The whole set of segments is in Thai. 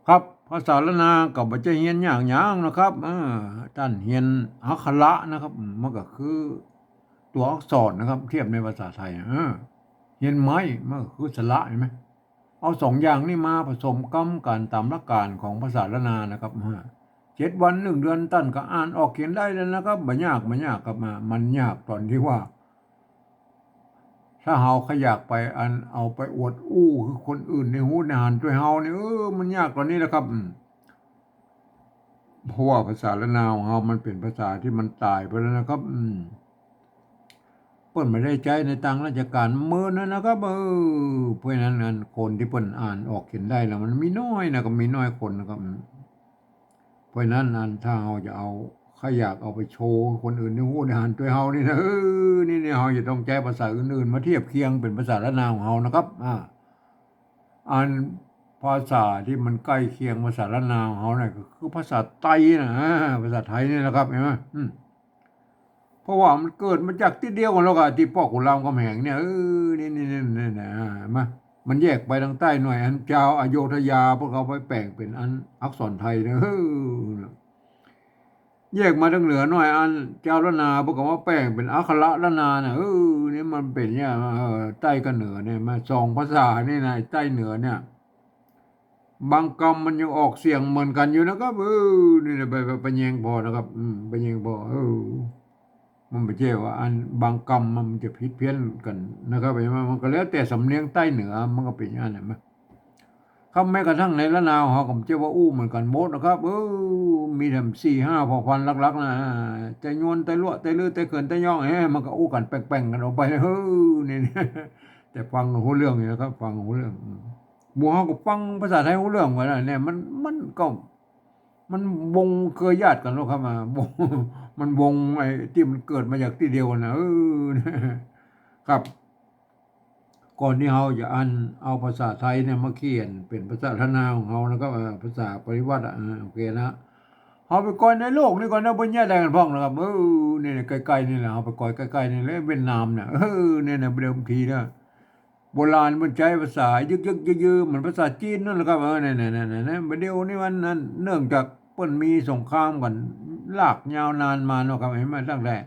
ครับภาษาละนาก็บ่จะเฮียนยากหยังนะครับท่านเฮียนอักขระนะครับมันก็คือตัวอักษรนะครับเทียบในภาษาไทยเฮียนไม้มันก็คือสระเห็นไหมเอาสองอย่างนี้มาผสมกันตามหลักการของภาษาละนานะครับ7 วัน1 เดือนท่านก็อ่านออกเขียนได้แล้วนะครับบ่ยากครับมันยากตอนที่ว่า ถ้าเฮาขอยากไปเอาไปอวดอู้คือคนอื่นในหูในหันด้วยเฮานี่มันยากกว่านี้แหละครับเพราะว่าภาษาละนาวของเฮามันเป็นภาษาที่มันตายไปแล้วนะครับเปิ้นไม่ได้ใจในทางราชการมื้อนั้นนะครับเพราะฉะนั้นคนที่เปิ้นอ่านออกเขียนได้แล้วมันมีน้อยนะก็มีน้อยคนนะครับเพราะฉะนั้นถ้าเฮาจะเอาถ้าอยากเอาไปโชว์คนอื่นในหูในหันด้วยเฮานี่นะนี่เฮาจะต้องใช้ภาษาอื่นๆมาเทียบเคียงเป็นภาษาละนาวของเฮานะครับอันภาษาที่มันใกล้เคียงภาษาละนาวของเขาเนี่ยก็คือภาษาไทยนะภาษาไทยนี่แหละครับเห็นไหมเพราะว่ามันเกิดมาจากที่เดียวกันแล้วก็ที่พ่อขุนรามคำแหงเนี่ยนี่นะมามันแยกไปทางใต้หน่อยอันเจ้าอโยธยาพวกเขาไปแปลงเป็นอันอักษรไทยเนี่ยแยกมาทางเหนือหน่อยอันเจ้าละนาพวกเขามาแปลงเป็นอักขระละนาเนี่ยนี่มันเป็นเนี่ยใต้กับเหนือเนี่ยมาสองภาษานี่นะใต้เหนือเนี่ย บางคำมันยังออกเสียงเหมือนกันอยู่นะครับนี่นะไปแยงพอนะครับไปแยงพอมันไม่ใช่ว่าอันบางคำมันจะผิดเพี้ยนกันนะครับเห็นไหมมันก็แล้วแต่สำเนียงใต้เหนือมันก็เป็นอย่างนั้นเห็นไหมคำแม้กระทั่งในละนาวเขาก็เจ้าว่าอู้เหมือนกันหมดนะครับมีทำ4-5พอพันลักๆนะแต่โยนแต่ลวแต่ลือแต่เขินแต่ย่องมันก็อู้กันแป้งๆกันออกไปนี่แต่ฟังหูเรื่องนี่นะครับฟังหูเรื่อง หมู่เฮาก็ฟังภาษาไทยรู้เรื่องว่าเนี่ยมันก็มันวงเครือญาติกันเนาะครับวงมันวงไอ้ที่มันเกิดมาจากที่เดียวกันนะครับก่อนที่เฮาจะเอาภาษาไทยเนี่ยมาเขียนเป็นภาษาทนาของเฮานะครับภาษาปริวัติโอเคนะเฮาไปก่อนในโลกนี่ก่อนนะบ่แยกได้กันพ้องนะครับนี่ใกล้ๆนี่แหละเฮาไปก่อนใกล้ๆนี่แหละเวียดนามเนี่ยเนี่ยนะเดิมทีนะ โบราณมันใช้ภาษายึกยือเหมือนภาษาจีนนั่นแหละครับเนี่ยประเดี๋ยวนี้มันนั้นเนื่องจากเปิ้นมีสงครามกันลากยาวนานมาเนาะครับเห็นไหมตั้งแต่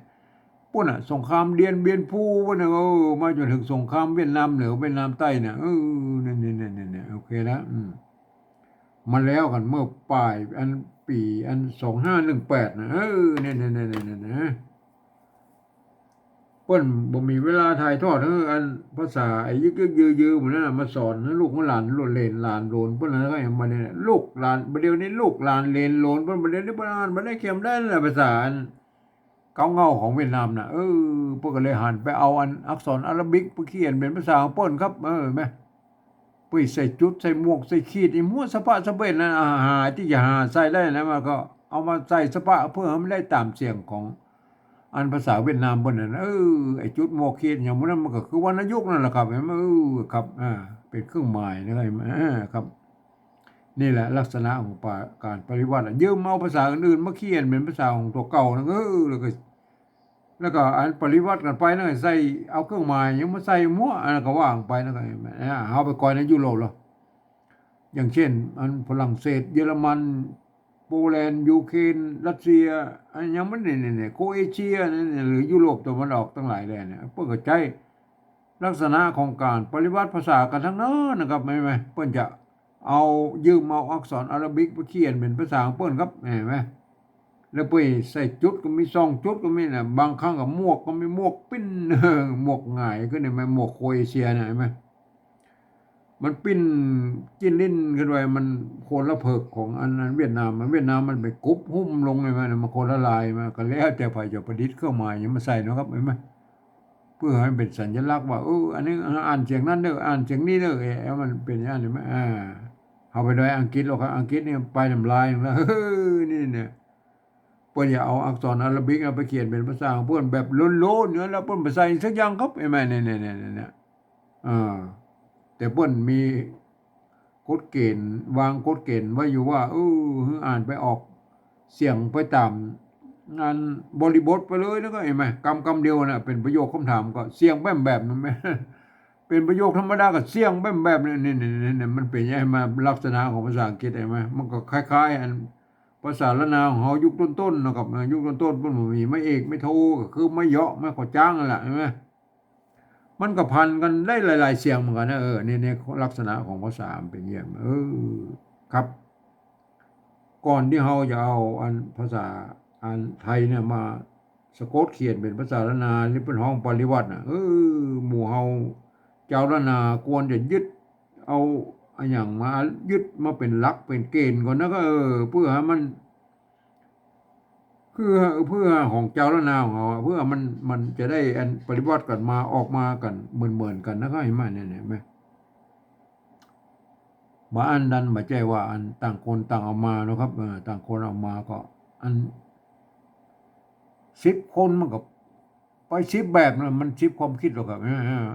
ปุ่นสงครามเดียนเบียนพูปุ่นมาจนถึงสงครามเวียดนามเหนือเวียดนามใต้เนี่ยเนี่ยโอเคแล้วมาแล้วกันเมื่อปลายปี2518นะเนี่ย เปิ้นบ่มีเวลาถ่ายทอดภาษาไอ้ยึกยือๆหมื้นั้นน่ะมาสอนให้ลูกหลานโลดเลนหลานโลนเพิ่นน่ะก็ให้มาเนี่ยลูกหลานบัดเดี๋ยวนี้ลูกหลานเลนโลนเพิ่นบัดเดี๋ยวนี้เพิ่นอ่านบ่ได้เขียนได้นั่นแหละภาษาเกาเงาของเวียดนามน่ะเพิ่นก็เลยหันไปเอาอักษรอาหรับิกไปเขียนเป็นภาษาของเปิ้นครับแม่ปุ้ยใส่จุดใส่หมวกใส่ขีดไอ้มั่วสะพะสะเบ็ดนั่นหาที่จะหาใส่ได้นะมันก็เอามาใส่สะพะเพื่อให้มันได้ตามเสียงของ อันภาษาเวียดนามบนนั้นไอ้จุดโมเคนอย่างนั้นมันก็คือวรรณยุกต์นั่นแหละครับเห็นไหมครับเป็นเครื่องหมายนะครับครับนี่แหละลักษณะของการปริวัติยืมเอาภาษาอื่นๆมาเขียนเป็นภาษาของตัวเก่านะแล้วก็อันปริวัติกันไปนะใส่เอาเครื่องหมายยังมาใส่มั่วอันนั้นก็ว่างไปนะครับเอาไปก่อนในยุโรปหรออย่างเช่นอันฝรั่งเศสเยอรมัน โปแลนด์ยูเครนรัสเซียอันยังไม่เนี่ยโครเอเชียเนี่ยหรือยุโรปตะวันออกทั้งหลายแดนเนี่ยเพื่อก็ใช้ลักษณะของการปริวัติภาษากันทั้งนั้นนะครับไม่เพื่อนจะเอายืมเอาอักษรอาหรับิกไปเขียนเป็นภาษาของเพื่อนครับเห็นไหมแล้วไปใส่จุดก็มี2 จุดก็มีนะบางครั้งกับหมวกก็มีหมวกปิ้นหมวกหงายก็เนี่ยหมวกโครเอเชียเนี่ยเห็นไหม มันปิ้นจิ้นลิ้นกันไว้มันโคนละเพิกของอันนั้นเวียดนามมันไปกุบหุ้มลงไงมันโคนละลายมาก็แล้วแต่ฝ่ายจะประดิษฐ์เครื่องหมายยังมาใส่นะครับเห็นไหมเพื่อให้เป็นสัญลักษณ์ว่าอันนี้อ่านเสียงนั้นเด้ออ่านเสียงนี้เด้อมันเป็นอย่างนั้นเห็นไหมเอาไปโดยอังกฤษหรอกครับอังกฤษนี่ไปทำลายแล้วนี่เนี่ยเพื่อนอย่าเอาอักษรอาหรับิกเอาไปเขียนเป็นภาษาของเพื่อนแบบโล้นๆเนื้อแล้วเพื่อนไปใส่สักอย่างครับเห็นไหมเนี่ยอ่า แต่เปิ้นมีกฎเกณฑ์วางกฎเกณฑ์ไว้อยู่ว่าอ่านไปออกเสียงไปตามงานบริบทไปเลยแล้วก็เห็นไหมคำเดียวนะเป็นประโยคคำถามก็เสียงแบบนั้นไหม เป็นประโยคธรรมดากับเสียงแบบนี่มันเป็นยังไงมาลักษณะของภาษาอังกฤษใช่ไหมมันก็คล้ายๆอันภาษาละนาวของเขายุคต้นๆนะครับยุคต้นๆเพิ่นบ่มีไม่เอกไม่โทก็คือไม่เหยาะไม่ขอจ้างนั่นแหละใช่ไหมมันก็พันกันได้หลายๆเสียงเหมือนกันนะนี่ลักษณะของภาษามันเป็นอย่างนี้ครับก่อนที่เราจะเอาอันภาษาอันไทยเนี่ยมาสะกดเขียนเป็นภาษาละนาหรือเป็นห้องปริวัติน่ะหมู่เฮาเจ้าละนาควรจะยึดเอาอันอย่างมายึดมาเป็นหลักเป็นเกณฑ์ก่อนนะก็เพื่อให้มันเพื่อของเจ้าละนาของเราเพื่อมันจะได้อันปฏิบัติกันมาออกมากันเหมือนกันนะครับเห็นไหมเนี่ยไหมบ่อันดันบ่ใจว่าอันต่างคนต่างเอามาเนาะครับต่างคนเอามาก็อัน10 คนมันก็ไป10แบบนะมัน10ความคิดหรอกครับ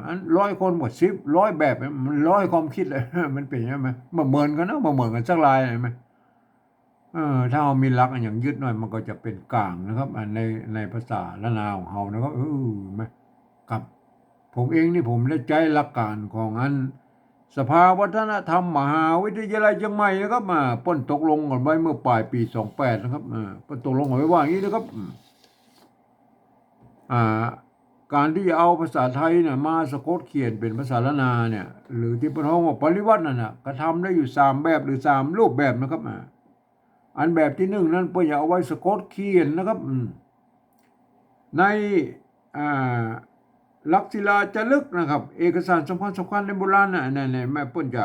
อัน100 คนหมด10 100แบบมัน100ความคิดเลยมันเป็นอย่างนั้นไหมบ่เหมือนกันนะบ่เหมือนกันสักลายเห็นไหมถ้าเรามีหลักอันอย่างยึดหน่อยมันก็จะเป็นกลางนะครับอันในภาษาละนาวของเรานะครับไหมครับผมเองนี่ผมได้ใจหลักการของอันสภาวัฒนธรรมมหาวิทยาลัยเชียงใหม่นะครับเปิ้นตกลงกันไว้เมื่อปลายปี28นะครับเปิ้นตกลงกันไว้ว่าอย่างนี้นะครับการที่จะเอาภาษาไทยเนี่ยมาสะกดเขียนเป็นภาษาละนาเนี่ยหรือที่เปิ้นเฮาว่าปริวัตินั่นน่ะก็ทำได้อยู่3แบบหรือ3รูปแบบนะครับอันแบบที่1นั้นเปิ้นจะเอาไว้สะกดเขียนนะครับในอ่าลักษิลาจารึกนะครับเอกสารสำคัญในโบราณน่ะเนี่ยแม่เปิ้นจะ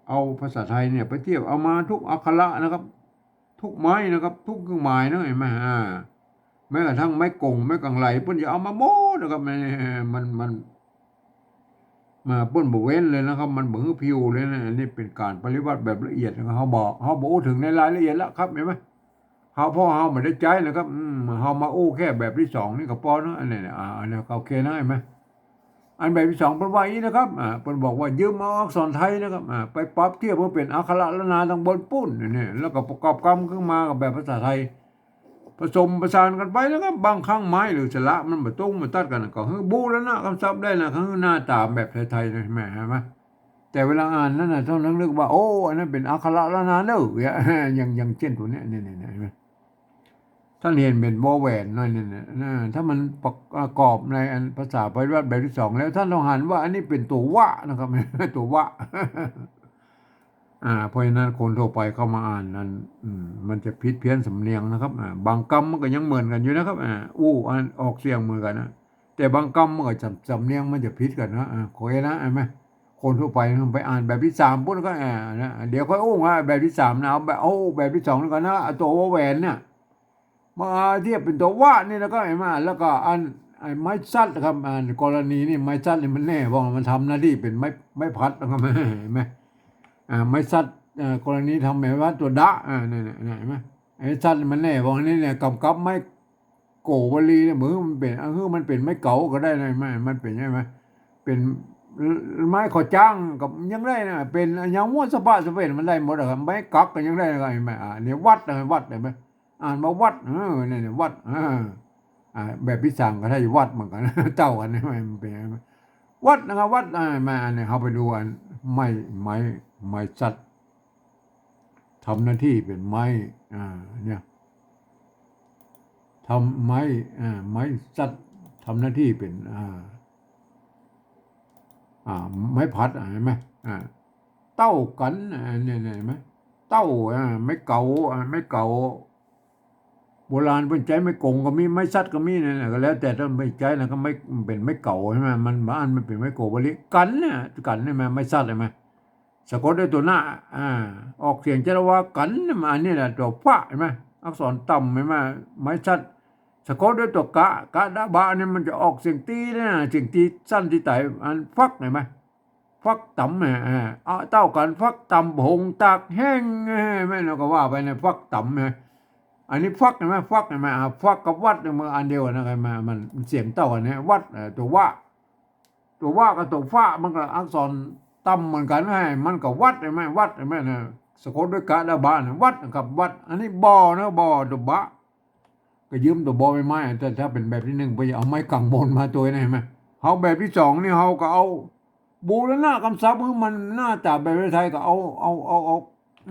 เอาภาษาไทยเนี่ยไปเทียบเอามาทุกอักขระนะครับทุกไม้นะครับทุกเครื่องหมายนะเห็นไหมแม้กระทั่งไม้กงไม้กังไหลเปิ้นจะเอามาหมดนะครับมันมาเปิ้นบ่เว้นเลยนะครับมันบ่ฮือพิวเลยนะอันนี้เป็นการปฏิบัติแบบละเอียดนะครับเฮาบ่ถึงในรายละเอียดแล้วครับเห็นไหมเฮาพ่อเฮาไม่ได้ใจนะครับเฮามาแค่แบบที่2นี่ก็พอเนาะอันนี้เนี่ยอันนี้ก็โอเคนะเห็นไหมอันแบบที่2เพิ่นว่าอย่างนี้นะครับเพิ่นบอกว่ายืมเอาอักษรไทยนะครับไปปรับเทียบเพื่อเป็นอักขระละนาทางบนปุ้นนี่แล้วก็ประกอบกรรมขึ้นมากับแบบภาษาไทยผสมประสานกันไปแล้วก็บางครั้งไม้หรือสระมันบ่ตรงมันตัดกันก็คือบูรณะคำศัพท์ได้นะคือหน้าตาแบบไทยๆนะแม่เห็นไหมแต่เวลาอ่านนั้นน่ะต้องนึกว่าโอ้อันนั้นเป็นอักขระละนาเด้ออย่างเช่นตัวเนี้ยนี่เห็นไหมท่านเรียนเป็นวอแหวนหน่อยนี่ถ้ามันประกอบในอันภาษาปริวัติแบบที่2แล้วท่านต้องหันว่าอันนี้เป็นตัววะนะครับตัววะเพราะฉะนั้นคนทั่วไปเข้ามาอ่านนั้นมันจะผิดเพี้ยนสำเนียงนะครับบางคำมันก็ยังเหมือนกันอยู่นะครับอันออกเสียงเหมือนกันนะแต่บางคำมันก็สำเนียงมันจะผิดกันนะขอเองนะเห็นไหมคนทั่วไปไปอ่านแบบที่3ปุ๊บก็นะเดี๋ยวค่อยว่าแบบที่3นะเอาแบบที่2แล้วกันนะตัววอแหวนเนี่ยมาเทียบเป็นตัวว่านี่แล้วก็เห็นไหมแล้วก็อันไม้ซัดนะครับกรณีนี่ไม้ซัดนี่มันแน่เพราะมันทำหน้าที่เป็นไม้พัดนะครับเห็นไหมไม้ซัดกรณีทำไม้พัดตัวดะนี่เห็นไหมไอ้ซัดมันแน่เพราะนี่เนี่ยกับไม้โกวลีเนี่ยมือมันเป็นมันเป็นไม้เก๋าก็ได้นะมันเป็นใช่ไหมเป็นไม้ขอจ้างกับยังได้นะเป็นยังม้วนสะบัดสะเปนมันได้หมดครับไม้กักก็ยังได้นะเห็นไหมเนี่ยวัดเห็นไหมอ่านมาวัดเนี่ยวัดแบบพิสังก็ได้วัดเหมือนกันเจ้ากันนี่มันเป็นวัดนะครับวัดมาเนี่ยเขาไปดูอันไม้สัตว์ทำหน้าที่เป็นไม้เนี่ยทำไม้สัตว์ทำหน้าที่เป็นไม้พัดเห็นไหมเต้ากันเนี่ยเห็นไหมเต้าไม่เก่าโบราณเป็นใจไม่กงก็มีไม่ซัดก็มีเนี่ยก็แล้วแต่ถ้าไม่ใจนะก็ไม่เป็นไม่เก่าใช่ไหมมันบ้านมันเป็นไม่โกบริกันเนี่ยกันใช่ไหมไม่ซัดใช่ไหมสะกดด้วยตัวหน้าออกเสียงจะว่ากันมาอันนี้แหละตัวฟ้าใช่ไหมอักษรต่ำใช่ไหมไม่ซัดสะกดด้วยตัวกะดาบะเนี่ยมันจะออกเสียงตีเนี่ยเสียงตีสั้นที่ไตอันฟักใช่ไหมฟักต่ำเต้ากันฟักต่ำหงตากแห้งไม่เราก็ว่าไปในฟักต่ำอันนี้ฟักใช่ไหมฟักใช่ไหมฟักกับวัดมันอันเดียวนะมันเสียงเต้ากันเนี่ยวัดตัวว่ากับตัวฟ้ามันก็อักษรต่ำเหมือนกันมันก็วัดใช่ไหมวัดใช่ไหมนะสะกดด้วยกะดาบะวัดกับวัดอันนี้บ่อนะบ่อตัวบะก็ยืมตัวบ่อไม้แต่ถ้าเป็นแบบที่1ไปเอาไม้กังบนมาตัวนี่เห็นไหมเขาแบบที่2นี่เขาก็เอา บูรณะคำศัพท์คือมันหน้าตาแบบไทยก็เอา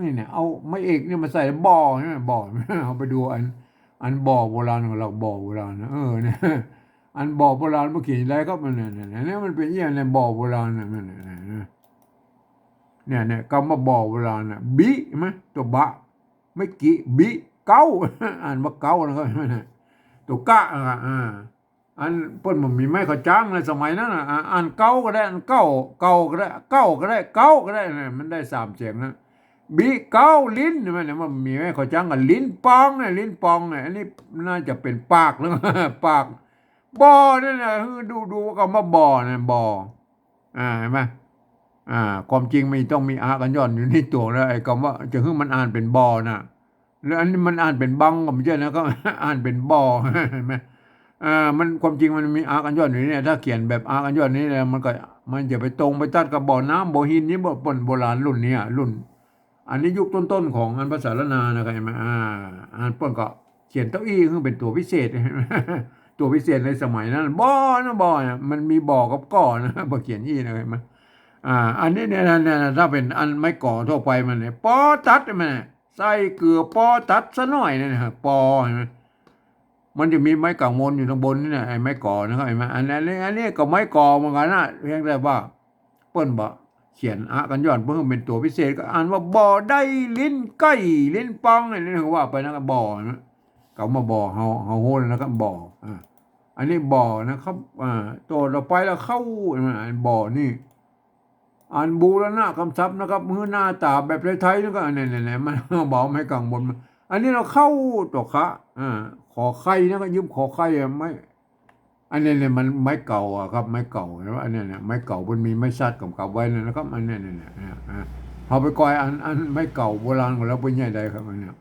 นี่เนี่ยเอาไม้เอกเนี่ยมาใส่บ่อใช่ไหมบ่อ เอาไปดูอันบ่อโบราณของเราบ่อโบราณนะเนี่ยอันบ่อโบราณเมื่อกี้อะไรก็มันเนี่ยมันเป็นอย่างในบ่อโบราณเนี่ยคำว่าบ่อโบราณน่ะบิไหมตัวบะไม่กี่บิเก้าอ่านว่าเก้านะครับตัวกะอันเปิ้นมันมีไม้ข้าวจ้างในสมัยนั้นอันเก้าก็ได้อันเก้าก็ได้เก้าก็ได้เก้าก็ได้นะมันได้สามเสียงนะบีเก้าลิ้นมันมีไม้ข้าวจ้างกับลิ้นปองเนี่ยลิ้นปองเนี่ยอันนี้น่าจะเป็นปากแล้ว ปากบ่อนี่นะดูคำว่าบ่อเนี่ยบ่อเห็นไหมความจริงไม่ต้องมีอากันย้อนอยู่ในตัวแล้วไอ้คำว่าจะให้มันอ่านเป็นบ่อนะแล้วอันนี้มันอ่านเป็นบังก็ไม่ใช่นะก็อ่านเป็นบ่อเห็นไหมมันความจริงมันมีอาร์กันย้อนอยู่เนี่ยถ้าเขียนแบบอาร์กันย้อนนี้เนี่ยมันจะไปตรงไปตัดกับบ่อน้ำบ่อหินนี่บ่ปนโบราณรุ่นนี้รุ่นอันนี้ยุคต้นๆของอันภาษาละนานะครับเห็นไหมอันเปิ้นก็เขียนเต้าอี้คือเป็นตัวพิเศษ ตัวพิเศษในสมัยนั้นบ่อนะบ่อเนี่ยมันมีบ่อกับก่อนะบ่เขียนอี้นะเห็นไหมอันนี้เนี่ยถ้าเป็นอันไม่ก่อทั่วไปมันเนี่ยปอตัดมันใส่เกลือปอตัดซะหน่อยเนี่ยนะปอเห็นไหม มันจะมีไม้กางมนอยู่ตรงบนนี่นะไอ้ไม้ก่อนะครับเห็นไหมอันนี้ก็ไม้ก่อเหมือนกันนะเพียงแต่ว่าเปิ้นบ่เขียนกันย้อนเพิ่มเป็นตัวพิเศษก็อ่านว่าบ่อได้ลิ้นไก่ลิ้นปองอะไรนี่ว่าไปนะก็บ่อนะเขามาบ่อเฮาโหนนะครับบ่ออันนี้บ่อนะครับตัวเราไปแล้วเข้าบ่อนี่อ่านบูรณะคำศัพท์นะครับมือหน้าตาแบบไทยๆนี่ก็เนี่ยมันบอกไม่กังวลมันอันนี้เราเข้าตัวคะขอไข่นะก็ยืมขอไข่ไม่อันนี้เนี่ยมันไม้เก่าครับไม้เก่าเห็นว่าอันนี้เนี่ยไม้เก่ามันมีไม้ซัดกับไว้นะครับอันนี้เนี่ยพอไปก่อยอันไม้เก่าโบราณของเราเป็นยังไงครับอันเนี้ย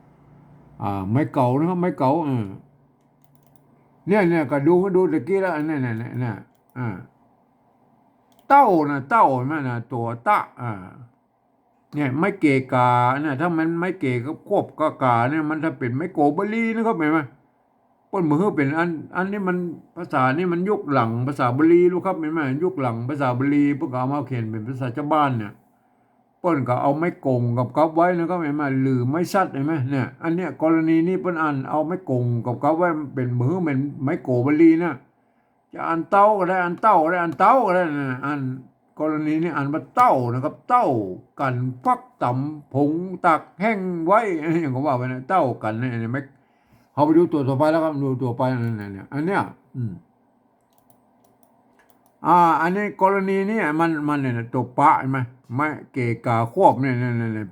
ไม้เก่านะครับไม้เก่าเนี่ยก็ดูตะกี้แล้วอันนี้เนี่ยเต้านะเต้ามันนะตัวตะเนี่ยไม่เกกาเนี่ยถ้ามันไม่เกก็ควบกากาเนี่ยมันถ้าเป็นไม่โกบลีนะครับเห็นไหมป้นมือเป็นอันนี้มันภาษานี่มันยุคหลังภาษาบาลีรู้ครับเห็นไหมยุคหลังภาษาบาลีพวกเอามาเขียนเป็นภาษาชาวบ้านเนี่ยป้นก็เอาไม้กงกับก๊อปไว้นะครับเห็นไหมหรือไม่ชัดเห็นไหมเนี่ยอันเนี้ยกรณีนี้เปิ้นอ่านเอาไม้กงกับก๊อปไว้เป็นมือเป็นไม้โกบลีนะจะอ่านเต้าก็ได้อ่านเต้าก็ได้อ่านเต้าก็ได้นะอ่านกรณีนี้อ่านว่าเต้านะครับเต้ากันฟักต่ำผงตักแห้งไว้อย่างก็ว่าไปนะเต้ากันเนี่ยไม่เขาไปดูตัวต่อไปแล้วครับดูตัวไปเนี่ยอันเนี้ยอันนี้กรณีนี้มันเนี่ยตัวปะใช่ไหมไม่เกกาควบเนี่ย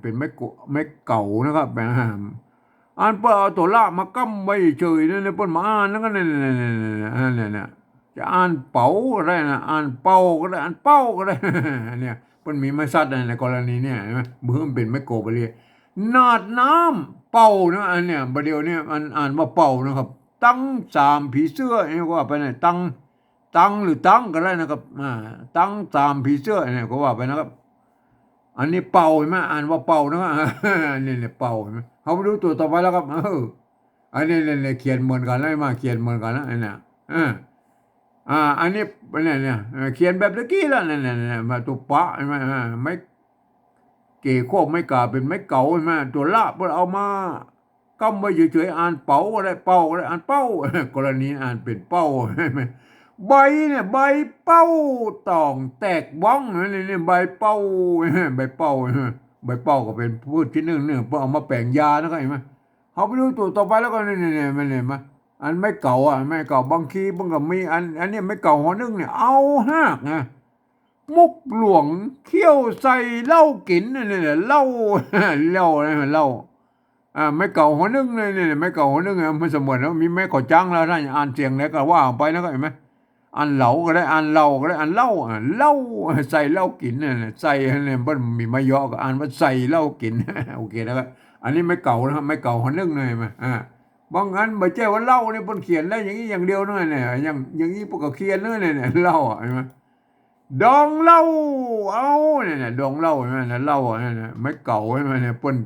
เป็นไม่เก่านะครับแบบอ่านเปิดเอาตัวละมากั้มไว้เฉยเนี่ยเปิดมาอ่านแล้วก็เนี่ยจะอ่านเป๋าก็ได้นะอ่านเป้าก็ได้อ่านเป้าก็ได้ เนี่ยมันมีไม่ซัดในกรณีเนี่ยใช่ไหมเบื่อมันเป็นไม่โกบเลยนาดน้ำเป่านะอันเนี่ยประเดี๋ยวเนี่ยมันอ่านว่าเป่านะครับตั้งสามผีเสื้อนี่ก็ว่าไปเนี่ยตั้งหรือตั้งก็ได้นะครับตั้งสามผีเสื้อเนี่ยก็ว่าไปนะครับอันนี้เป่าเห็นไหมอ่านว่าเป่านะครับ เนี่ยเป่าเห็นไหมเขาไปดูตัวต่อไปแล้วครับอันนี้เนี่ยเขียนเหมือนกันเลยมาเขียนเหมือนกันนะอันเนี้ยอันนี้เนี่ยเขียนแบบตะกี้แล้วเนี่ยมาตัวปะใช่ไหมไม่เก๋โคบไม่กาเป็นไม่เก่าใช่ไหมตัวละเพื่อเอามาก้มไว้เฉยๆอ่านเป๋าก็ได้เป้าก็ได้อ่านเป้ากรณีอ่านเป็นเป้าใช่ไหมใบเนี่ยใบเป้าตองแตกบ้องเนี่ยใบเป้าใบเป้าใบเป้าก็เป็นพืชที่หนึ่งเพื่อเอามาแปลงยานะครับเห็นไหมเขาไปดูตัวต่อไปแล้วก็เนี่ยมันเห็นไหม อันไม่เก่าไม่เก่าบางทีมันก็มีอันนี้ไม่เก่าหัวนึงเนี่ยเอาหากนะมุกหลวงเคี่ยวใส่เหล้ากินเนี่ยเหล้าเหล้าอะไรเหล้าไม่เก่าหัวนึงเนี่ยไม่เก่าหัวนึงมันสมมติแล้วมีไม่ก่อจังแล้วถ้าอ่านเสียงแล้วก็ว่าไปนะก็เห็นไหมอันเหลาก็ได้อันเหล้าก็ได้อันเหล้าเหล้าใส่เหล้ากินเนี่ยใส่เนี่ยมันมีไม่ย่อก็อ่านว่าใส่เหล้ากินโอเคแล้วก็อันนี้ไม่เก่านะครับไม่เก่าหัวนึงเลยมั้ยบางอันไม่ใช่ว่าเล่าเนี่ยเพิ่นเขียนได้อย่างนี้อย่างเดียวเนี่ยอย่างนี้พวกก็เขียนเนี่ยเล่าเห็นไหมดองเล่าเอาเนี่ยดองเล่าใช่ไหมเล่าเนี่ยไม่เก่าใช่ไหมเนี่ยเพิ่น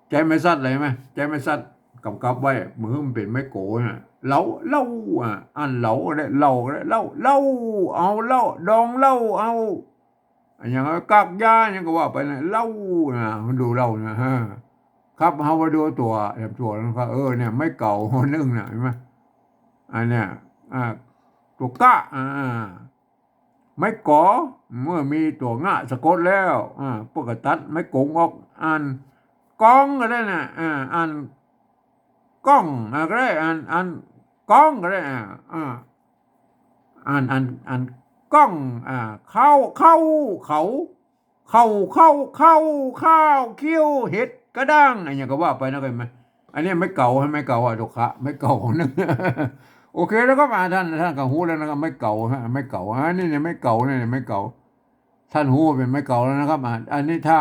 ใจไม่ซัดเลยไหมใจไม่ซัดกับไว้มือมันเป็นไม่โกนะ เหลาเหล้าอันเหลาได้เหล้าได้เหล้าเหล้าเอาเหล้าดองเหล้าเอาอย่างกากยาอย่างก็ว่าไปนะเหล้านะมันดูเหล้านะฮะครับเฮามาดูตัวแบบตัวนั้นก็เนี่ยไม่เก่านึ่งนะเห็นไหมอันเนี้ยอ่าตัวกะไม่ก่อเมื่อมีตัวงะสะกดแล้วพวกกตัดไม่กงออกอ่านกองก็ได้นะอ่านก้องก็ได้อ่านก้องก็ได้อ่านก้องเข้าเข้าข้าวเคี้ยวเห็ดกระด้างอะไรอย่างก็ว่าไปนะกันไหมอันนี้ไม่เก่าให้ไม่เก่าดอกคะไม่เก่านึงโอเคแล้วก็มาท่านก็หูแล้วนะครับไม่เก่าฮะไม่เก่าอันนี้เนี่ยไม่เก่าเนี่ยไม่เก่าท่านหูเป็นไม่เก่าแล้วนะครับอันนี้ถ้า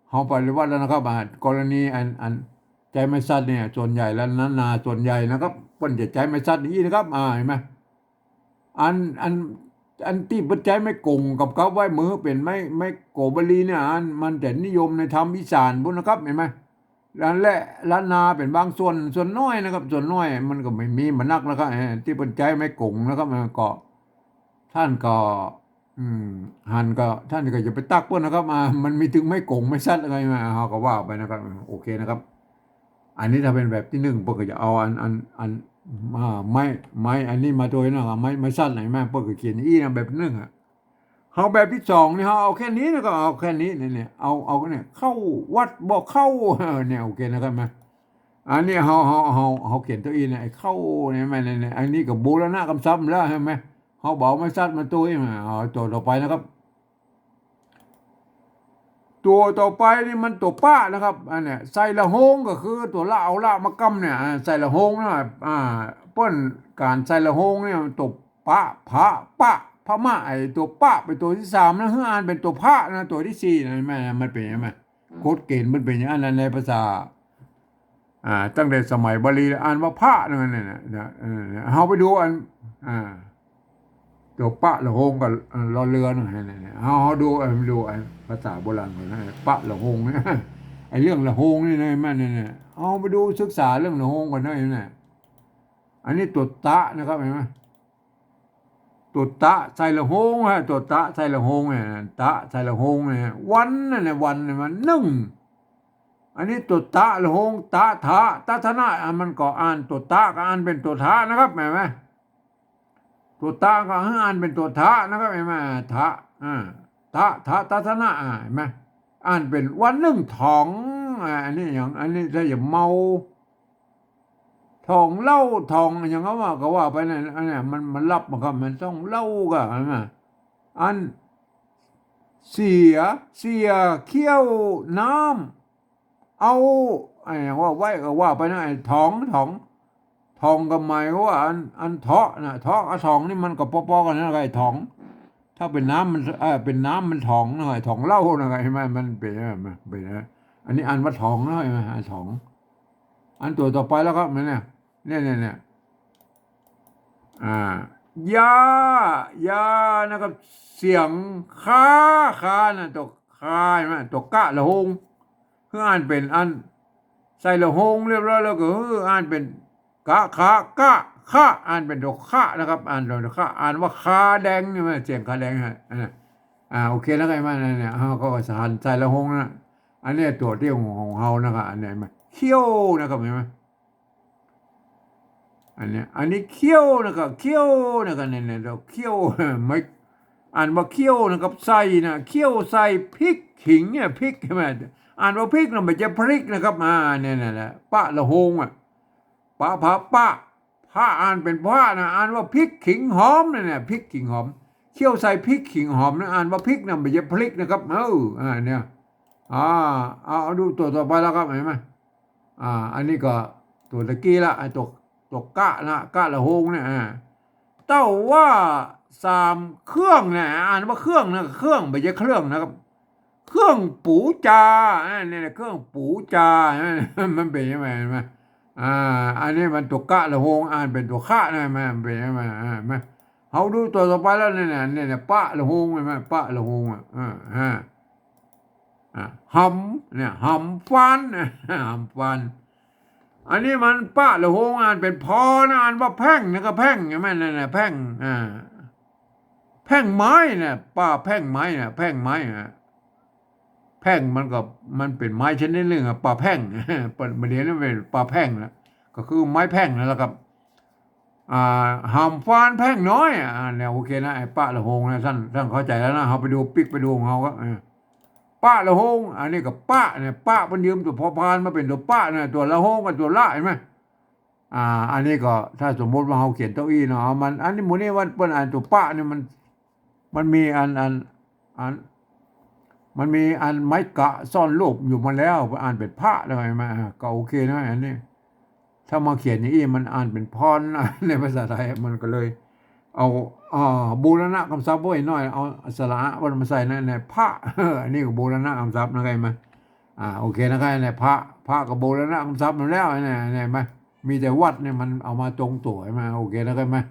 เขาปฏิวัติแล้วนะครับกรณีอันใจไม่สั้นเนี่ยส่วนใหญ่แล้วนั้นนาส่วนใหญ่นะครับเปิ้นจะใจไม่สั้นนี่นะครับเห็นไหม อันอันอันที่ปัจจัยไม่กงกับเขาไว้มือเป็นไม่โกบลีเนี่ยมันจะนิยมในธรรมอีสานพุทนะครับเห็นไหมล้านและล้านนาเป็นบางส่วนน้อยนะครับส่วนน้อยมันก็ไม่มีมันนักนะครับที่ปัจจัยไม่กงนะครับมันก็ท่านก็อืมหันก็ท่านก็จะไปตักเพื่อนนะครับมันมีถึงไม่กงไม่ซัดอะไรมาเขาก็ว่าไปนะครับโอเคนะครับ อันนี้ถ้าเป็นแบบที่หนึ่งพวกก็จะเอาอันไม้อันนี้มาตัวนึงไม้สั้นไหนมาพวกก็เขียนอีนะแบบหนึ่งเขาแบบที่สองนี่เขาเอาแค่นี้นะก็เอาแค่นี้เนี่ยเอาเนี่ยเข้าวัดบอกเข้าเนี่ยโอเคนะครับมาอันนี้เขาเขียนตัวอีเนี่ยไอ้เข้าเนี่ยมันเนี่ยอันนี้กับบูรณะกำซับแล้วใช่ไหมเขาบอกไม่สั้นมาตัวมาเอาตัวต่อไปนะครับ ตัวต่อไปนี่มันตัวป้านะครับอันเนี้ยใส่ละหงก็คือตัวละเอาละมากำเนี่ยใส่ละหงนะเปิ้นการใส่ละหงเนี่ยตัวป้าพระป้าพม่าไอตัวป้าเป็นตัวที่สามนะเฮืออ่านเป็นตัวพระนะตัวที่สี่นะแม่มันเป็นยังไงโคตรเกณฑ์มันเป็นอย่างนั้นในภาษาตั้งแต่สมัยบาลีอ่านว่าพระนั่นน่ะเอาไปดูอ่า ตัวปะละหงกับรอเรือหน่อยเนี่ยเขาดูภาษาโบราณก่อนนะปะละหงเนี่ยไอ้เรื่องละหงนี่นะแม่เนี่ยเอาไปดูศึกษาเรื่องละหงก่อนนะเนี่ยอันนี้ตัวตะนะครับเห็นไหมตัวตะใส่ละหงฮะตัวตะใส่ละหงเนี่ยตะใส่ละหงเนี่ยวันนั่นแหละวันเนี่ยมันนึ่งอันนี้ตัวตะละหงตะทะตะทนะมันก็อ่านตัวตะก็อ่านเป็นตัวทะนะครับเห็นไหม ตัวตาก็อ่านเป็นตัวทะนะครับเห็นไหมทะทัศนะเห็นไหมอ่านเป็นวันหนึ่งทองอันนี้อย่างอันนี้ถ้าอย่าเมาทองเหล้าทองอย่างเขาว่าก็ว่าไปนั่นอันนี้มันรับมันครับมันต้องเหล้าก็เห็นไหมอันเสียเขี้ยวน้ำเอาไอ้อย่างว่าไว้ก็ว่าไปนะไอ้ทองกับไม้ว่าอันเทาะนะเทาะกับทองนี่มันก็ปอๆกันนะไอ้ทองถ้าเป็นน้ำมันเป็นน้ำมันทองนะไอ้ทองเหล้านะไอ้มันเป็นเป็นอันนี้อันว่าทองนะไอ้ทองอันตัวต่อไปแล้วครับเนี่ยอ่ายายานะครับเสียงคานะตัวคาใช่ไหมตัวกะละหงคืออ่านเป็นอันใส่ละหงเรียบร้อยแล้วก็อ่านเป็นกะข้าอ่านเป็นตัวข้านะครับอ่านตัวข้าอ่านว่าคาแดงนี่ไหมเสียงคาแดงฮะโอเคแล้วไงมาเนี่ยเขาก็สานใส่ละหงนะอันนี้ตัวที่ของเฮานะครับอันนี้มันเขี้ยวนะครับเห็นไหมอันนี้เขี้ยวนะครับเขี้ยวนะครับเนี่ยเราเขี้ยวไม่อ่านว่าเขี้ยวนะครับใส่นะเขี้ยวใส่พริกขิงเนี่ยพริกใช่ไหมอ่านว่าพริกนะไม่ใช่พริกนะครับเนี่ยแหละปะละหงป้าอ่านเป็นผ้านะอ่านว่าพริกขิงหอมเนี่ยพริกขิงหอมเคี่ยวใส่พริกขิงหอมนะอ่านว่าพริกนะไม่ใช่พริกนะครับเนี่ยอ่าเอาดูตัวต่อไปแล้วครับเห็นไหมอันนี้ก็ตัวตะกี้ละไอ้ตัวกะนะกะละหงเนี่ยเต้าว่าสามเครื่องเนี่ยอ่านว่าเครื่องนะเครื่องไม่ใช่เครื่องนะครับเครื่องปูจาเนี่ยเครื่องปูจามันเป็นยังไงเห็นไหม อันนี้มันตัวกะละหงอ่านเป็นตัวคะนะมันเป็นยังไงเขาดูตัวต่อไปแล้วเนี่ยปะละหงไหมปะละหงหำเนี่ยหำฟันหำฟัน อันนี้มันป้าละโหงอ่านเป็นพอนะอ่านว่าแพ่งนะก็แพ่งใช่ไหมนั่นน่ะแพ่งแพ่งไม้เนี่ยป้าแพ่งไม้เนี่ยแพ่งไม้แพ่งมันก็มันเป็นไม้ชนิดหนึ่งอะป่าแพ่งเปิดมาเรียนนั่นเป็นป่าแพ่งนะก็คือไม้แพ่งนั่นแหละครับหามฟานแพ่งน้อยเนี่ยโอเคนะไอ้ป้าละโหงนะท่านเข้าใจแล้วนะเขาไปดูปิกไปดูของเขาก็ป้าละโหงอันนี้กับป้าเนี่ยป้ามันยืมตัวพอพานมาเป็นตัวป้าเนี่ยตัวละโหงกับตัวละเห็นไหมอันนี้ก็ถ้าสมมติว่าเขาเขียนเก้าอี้เนาะมันอันนี้หมูนี่วันเปิ้นอ่านตัวป้าเนี่ยมันมีอันมันมีอันไม้กะซ่อนรูปอยู่มาแล้วอ่านเป็นพระเลยมาก็โอเคนะอันนี้ถ้ามาเขียนอย่างนี้มันอ่านเป็นพรนะในภาษาไทยมันก็เลยเอาบูรณะคำศัพท์ไว้หน่อยเอาสระวันมาใส่ในพระอันนี้ก็บูรณะคำศัพท์นะไงมาโอเคนะครับในพระกับบูรณะคำศัพท์มันแล้วเนี่ยมามีแต่วัดเนี่ยมันเอามาตรงตัวมาโอเคนะครับมา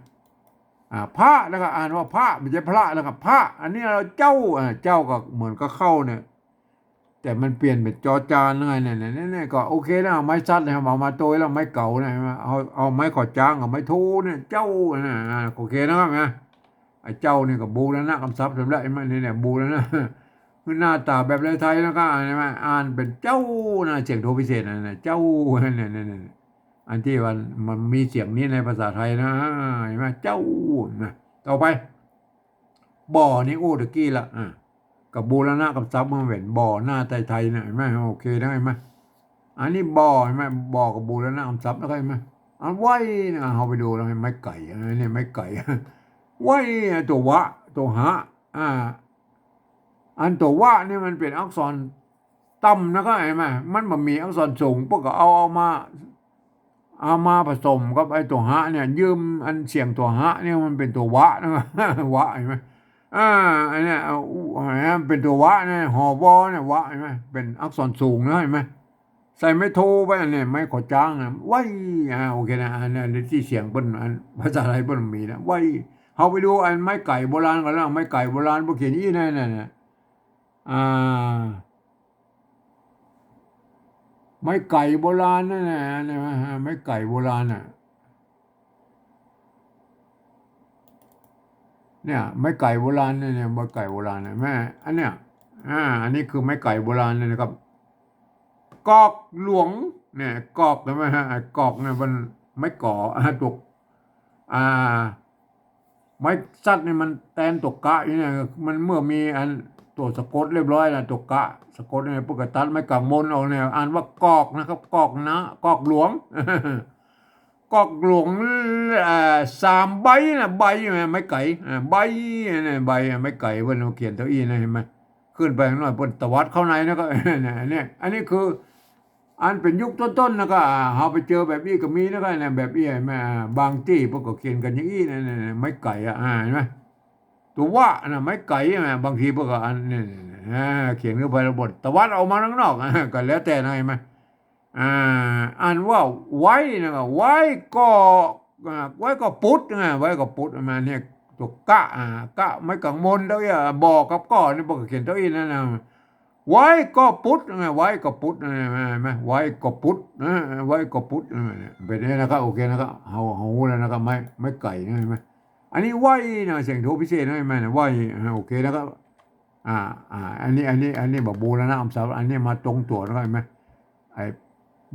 พระแล้วก็อ่านว่าพระไม่ใช่พระแล้วก็พระอันนี้เราเจ้าก็เหมือนก็เข้าเนี่ยแต่มันเปลี่ยนเป็นจอจานไงเนี่ยก็โอเคนะไม้ซัดนะครับเอามาโตยแล้วไม้เก่านะเอาไม้ขอจ้างกับไม้ทูเนี่ยเจ้านะโอเคนะครับนะไอ้เจ้านี่ก็บูรณะคำศัพท์สำหรับไอ้มันนี่เนี่ยบูรณะคือหน้าตาแบบไทยๆนะครับอ่านเป็นเจ้านะเสียงโทพิเศษนะเจ้าเนี่ยอันที่มันมีเสียงนี้ในภาษาไทยนะเห็นไหมเจ้านะต่อไปบ่อนี่โอ้ตะกี้ละกับบูรณะกับซับมันเป็นบ่อหน้าไทยๆนะเห็นไหมโอเคได้ไหมอันนี้บ่อเห็นไหมบ่อกับบูรณะกับซับแล้วก็เห็นไหมอันไว้นะเอาไปดูแล้วไม้ไก่อันนี้ไม้ไก่ไว้ตัววะตัวหะอันตัววะนี่มันเป็นอักษรต่ำนะก็เห็นไหมมันมีอักษรสูงพวกก็เอามาผสมกับไอ้ตัวหะเนี่ยยืมอันเสียงตัวหะเนี่ยมันเป็นตัววะนะวะเห็นไหมอันเนี้ยเป็นตัววะเนี่ยหอวอเนี่ยวะเห็นไหมเป็นอักษรสูงนะเห็นไหมใส่ไม่โทไปอันนี้ไม่ขอจ้างนะไว้โอเคนะอันนี้ที่เสียงเป็นอันภาษาไทยเป็นมีนะไว้เขาไปดูอันไม้ไก่โบราณกันแล้วไม้ไก่โบราณพวกเขียนยี่นั่นไม้ไก่โบราณนั่นนะไม้ไก่โบราณน่ะเนี่ยไม้ไก่โบราณเนี่ยไม้ไก่โบราณเนี่ยแม่อันเนี้ยอันนี้คือไม้ไก่โบราณเลยนะครับกอกหลวงเนี่ยกอกใช่ไหมฮะกอกเนี่ยมันไม้ก่อตกอ่าไม้ซัดเนี่ยมันแตนตกกะเนี่ยมันเมื่อมีอันตัวสะกดเรียบร้อยแล้วตกกะสะกดเนี่ยปกติตัดไม้กังมนออกเนี่ยอ่านว่ากอกนะครับกอกนะกอกหลวงกอกหลวง3 ใบนะใบไม้ไก่ใบเนี่ยใบไม้ไก่เพิ่นเขียนเท่าอี้นะเห็นไหมขึ้นไปข้างนอกเพิ่นตวัดเข้าในนะก็เนี่ยอันนี้คืออันเป็นยุคต้นๆนะก็เราไปเจอแบบนี้ก็มีนะก็เนี่ยแบบนี้แม่บางที่พวกก็เขียนกันอย่างนี้นะไม้ไก่เห็นไหมตัวว่านะไม้ไก่บางทีพวกก็อันนี่เขียนเข้าไประบบตวัดออกมาข้างนอกก็แล้วแต่นะเห็นไหมอ่านว่าไว้นะครับไว้ก็ปุดไว้ก็ปุดมาเนี่ยตัวกะไม่กังมนแล้วอย่าบอกกับก้อนี่บอกเขียนตัวอีนั่นนะไว้ก็ปุดไว้ก็ปุดไหมไว้ก็ปุดไว้ก็ปุดเป็นนี่นะครับโอเคนะครับเฮาแล้วนะครับไม่ไก่นะเห็นไหมอันนี้ไว้นะเสียงโทพิเศษนะเห็นไหมไว้โอเคนะครับอันนี้บอกบูรณะอัมสาวอันนี้มาตรงตัวแล้วเห็นไหมไอ้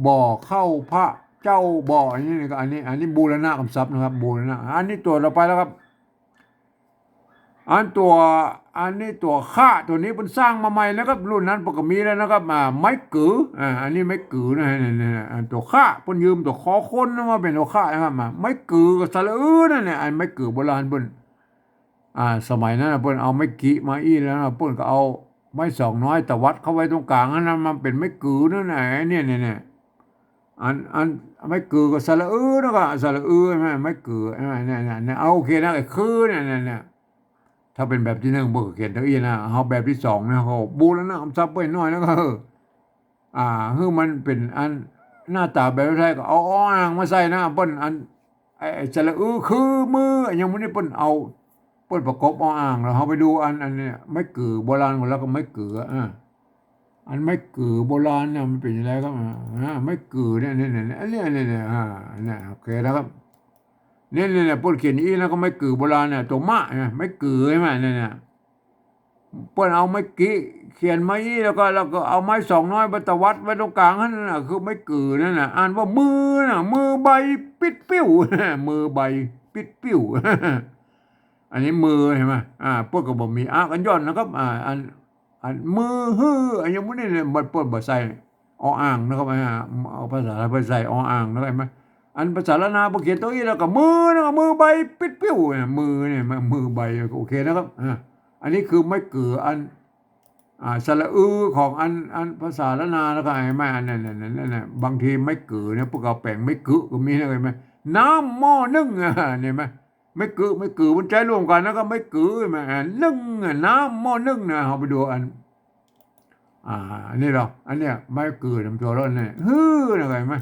บ่อเข้าพระเจ้าบ่ออันนี้ก็อันนี้บูรณะคำศัพท์นะครับบูรณะอันนี้ตัวเราไปแล้วครับอันนี้ตัวข้าตัวนี้มันสร้างมาใหม่นะครับรุ่นนั้นปกมีแล้วนะครับไม้กืออันนี้ไม้กือนะตัวข้าเพิ่นยืมตัวคอคนมาเป็นตัวข้านะครับไม้กือกับสระนั่นเนี่ยอันไม้กือโบราณเพิ่นสมัยนั้นเพิ่นเอาไม้กิมาอี้แล้วเพิ่นก็เอาไม้สองน้อยตะวัดเข้าไว้ตรงกลางนั้นมันเป็นไม้กือนั่นแหละเนี่ยอันไม่กือก็สระนะก็สระไม่กือเนี่ยเอาโอเคนะไอ้คือเนี่ยถ้าเป็นแบบที่หนึ่งบอกเขียนเท่าอี้นะเอาแบบที่สองนะเขาบูแล้วนะคำศัพท์ไปหน่อยนะก็คือมันเป็นอันหน้าตาแบบไทยก็เอาอ่างมาใส่นะเปิ้นอันไอ้สระคือมือยังไม่ได้เปิ้นเอาเปิ้นประกบอ่างแล้วเขาไปดูอันเนี่ยไม่กือโบราณแล้วก็ไม่กือ อันไม่กือโบราณเนี่ยมันเป็นยังไงครับไม่กือเนี่ยโอเคนะครับเนี่ยพวกเขียนอีแล้วก็ไม่กือโบราณเนี่ยตัวมะเนี่ยไม่กือใช่ไหมเนี่ยเปิ้นเอาไม้กี้เขียนไม้อีแล้วก็เอาไม้สองน้อยบรรตวัดไว้ตรงกลางนั่นน่ะคือไม่กือนั่นน่ะอ่านว่ามือน่ะมือใบปิดปิ้วมือใบปิดปิ้วอันนี้มือใช่ไหมพวกก็บอกมีกันย้อนนะครับอันมือฮืออันยังไม่ได้เลยมันเปิดบ่ใส่อ่างนะครับเอาภาษาไทยไปใส่อ่างนะครับไหมอันภาษาละนาพอเขียนตัวอีแล้วก็มือนะครับมือใบปิดปิ้วเนี่ยมือเนี่ยมือใบโอเคนะครับอันนี้คือไม่เกืออันสระของอันภาษาละนาแล้วก็ไอ้แม่อันนั่นบางทีไม่เกือเนี่ยพวกเราแปลงไม่เกือก็มีนะเห็นไหมน้ำหม้อนึ่งเนี่ยไหมไม่เกือมันใจรวมกันแล้วก็ไม่เกือไหมนึ่งน้ำหม้อนึ่งนะเราไปดูอันนี้หรออันเนี้ยไม่เกือทำตัวร้อนเนี่ยฮือนะเห็นไหม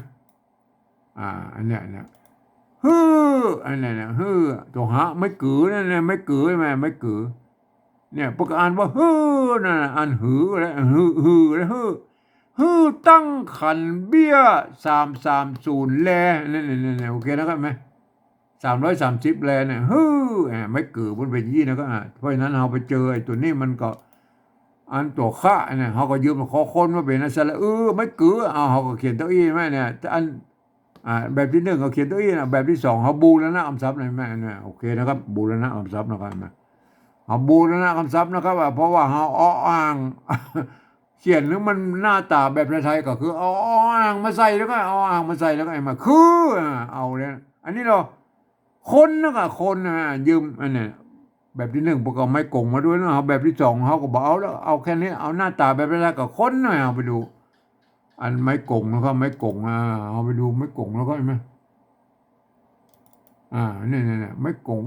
อันเนี้ยฮืออันเนี้ยฮือตัวหาไม่เกือนั่นเนี่ยไม่เกือไหมไม่เกือเนี่ยพวกอ่านว่าฮือนั่นอ่านหือแล้วฮือตั้งขันเบี้ย330แลนี่โอเคนะครับไหม330แลเนี่ยฮือไม่เกิดบนเป็นยี่นะก็เพราะฉะนั้นเราไปเจอไอ้ตัวนี้มันก็อันตัวข้าเนี่ยเขาก็ยืมมาขอคนมาเป็นสระไม่เกิดเขาก็เขียนตัวอีไหมเนี่ยอันแบบที่หนึ่งเขาเขียนตัวอีนะแบบที่สองเขาบูรณะคำศัพท์เลยแม่เนี่ยโอเคนะครับบูรณะคำศัพท์นะครับเขาบูรณะคำศัพท์นะครับเพราะว่าเขาอ้างเขียนหรือมันหน้าตาแบบไทยก็คือเอาอ่างมาใส่แล้วก็เอาอ่างมาใส่แล้วก็มาคือเอาเนี่ยอันนี้เราคนนะก็คนยืมอันนี้แบบที่หนึ่งพวกเขาไม่กงมาด้วยนะเขาแบบที่สองเขาก็บอกเอาแล้วเอาแค่นี้เอาหน้าตาแบบไทยก็คนหน่อยเอาไปดูอันไม่กงแล้วก็ไม่กงเอาไปดูไม่กงแล้วก็เห็นไหมเนี่ยไม่กง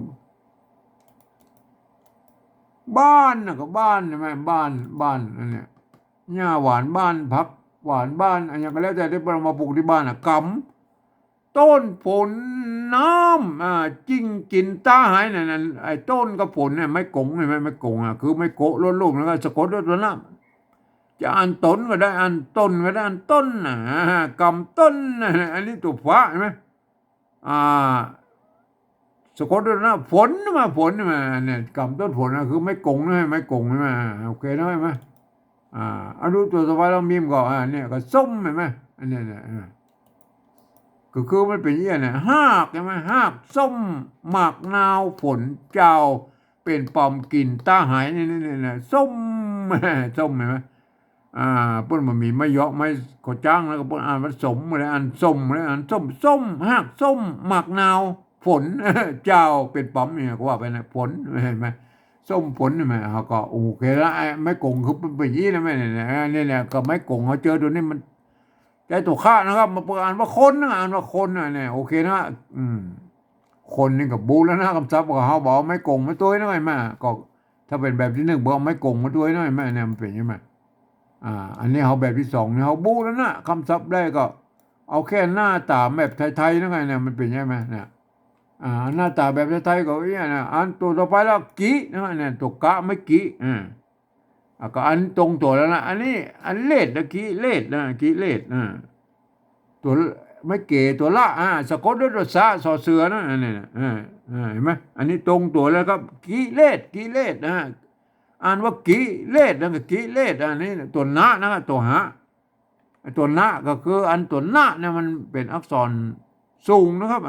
บ้านนะก็บ้านใช่ไหมบ้านอันเนี้ยหญ้าหวานบ้านผักหวานบ้านอันนี้ก็แล้วแต่ที่เรามาปลูกที่บ้านกำต้นผลน้ำจิ้งกินตาหายนั่นไอ้ต้นกับผลเนี่ยไม่กงไม่กงคือไม่โกะล้นลูกแล้วก็สะกดด้วยตัวน้ำจะอ่านต้นก็ได้อ่านต้นก็ได้อ่านต้นกำต้นอันนี้ตัวฟ้าใช่ไหมสะกดด้วยนะฝนมาเนี่ยกำต้นฝนคือไม่กงนะไม่กงใช่ไหมโอเคนะใช่ไหมเอาดูตัวต่อไปเรามีมก่อนเนี่ยก็ส้มเห็นไหมอันนี้เนี่ยก็คือมันเป็นอย่างนี้หากใช่ไหมหากส้มหมากนาวฝนเจ้าเป็นปอมกินตาหายนี่ส้มส้มเห็นไหมเปิ้นมันมีไม่เยอะไม่ขอจ้างแล้วก็เปิ้นอ่านผสมเลยอ่านส้มเลยอ่านส้มหากส้มหมากนาวฝนเจ้าเป็นปอมเนี่ยก็ว่าไปนะฝนเห็นไหมส้มผลนี่ไหมเขาก็โอเคแล้วไม่กงคือเป็นยี่นะแม่เนี่ยก็ไม่กงเขาเจอตัวนี้มันใจตัวข้านะครับมาอ่านว่าคนนะอ่านว่าคนเนี่ยโอเคนะคนนี่กับบูแล้วนะคำศัพท์ของเขาบอกไม่กงมาตัวน้อยแม่ก็ถ้าเป็นแบบที่หนึ่งบอกไม่กงมาตัวน้อยแม่เนี่ยมันเป็นยังไงอันนี้เขาแบบที่สองเนี่ยเขาบูแล้วนะคำศัพท์ได้ก็เอาแค่หน้าตาแบบไทยๆนั่นไงเนี่ยมันเป็นยังไงเนี่ยหน้าตาแบบไทยๆก็เนี่ยนะอันตัวต่อไปแล้วกีนะเนี่ยตัวกะไม่กีก็อันตรงตัวแล้วนะอันนี้อันเลดนะกีเลดตัวไม่เกตัวละสะกดด้วยตัวสะสอเสือนะเนี่ยเห็นไหมอันนี้ตรงตัวแล้วครับกีเลดนะอ่านว่ากีเลดนะกีเลดอันนี้ตัวนะตัวหะตัวนะก็คืออันตัวนะเนี่ยมันเป็นอักษรสูงนะครับ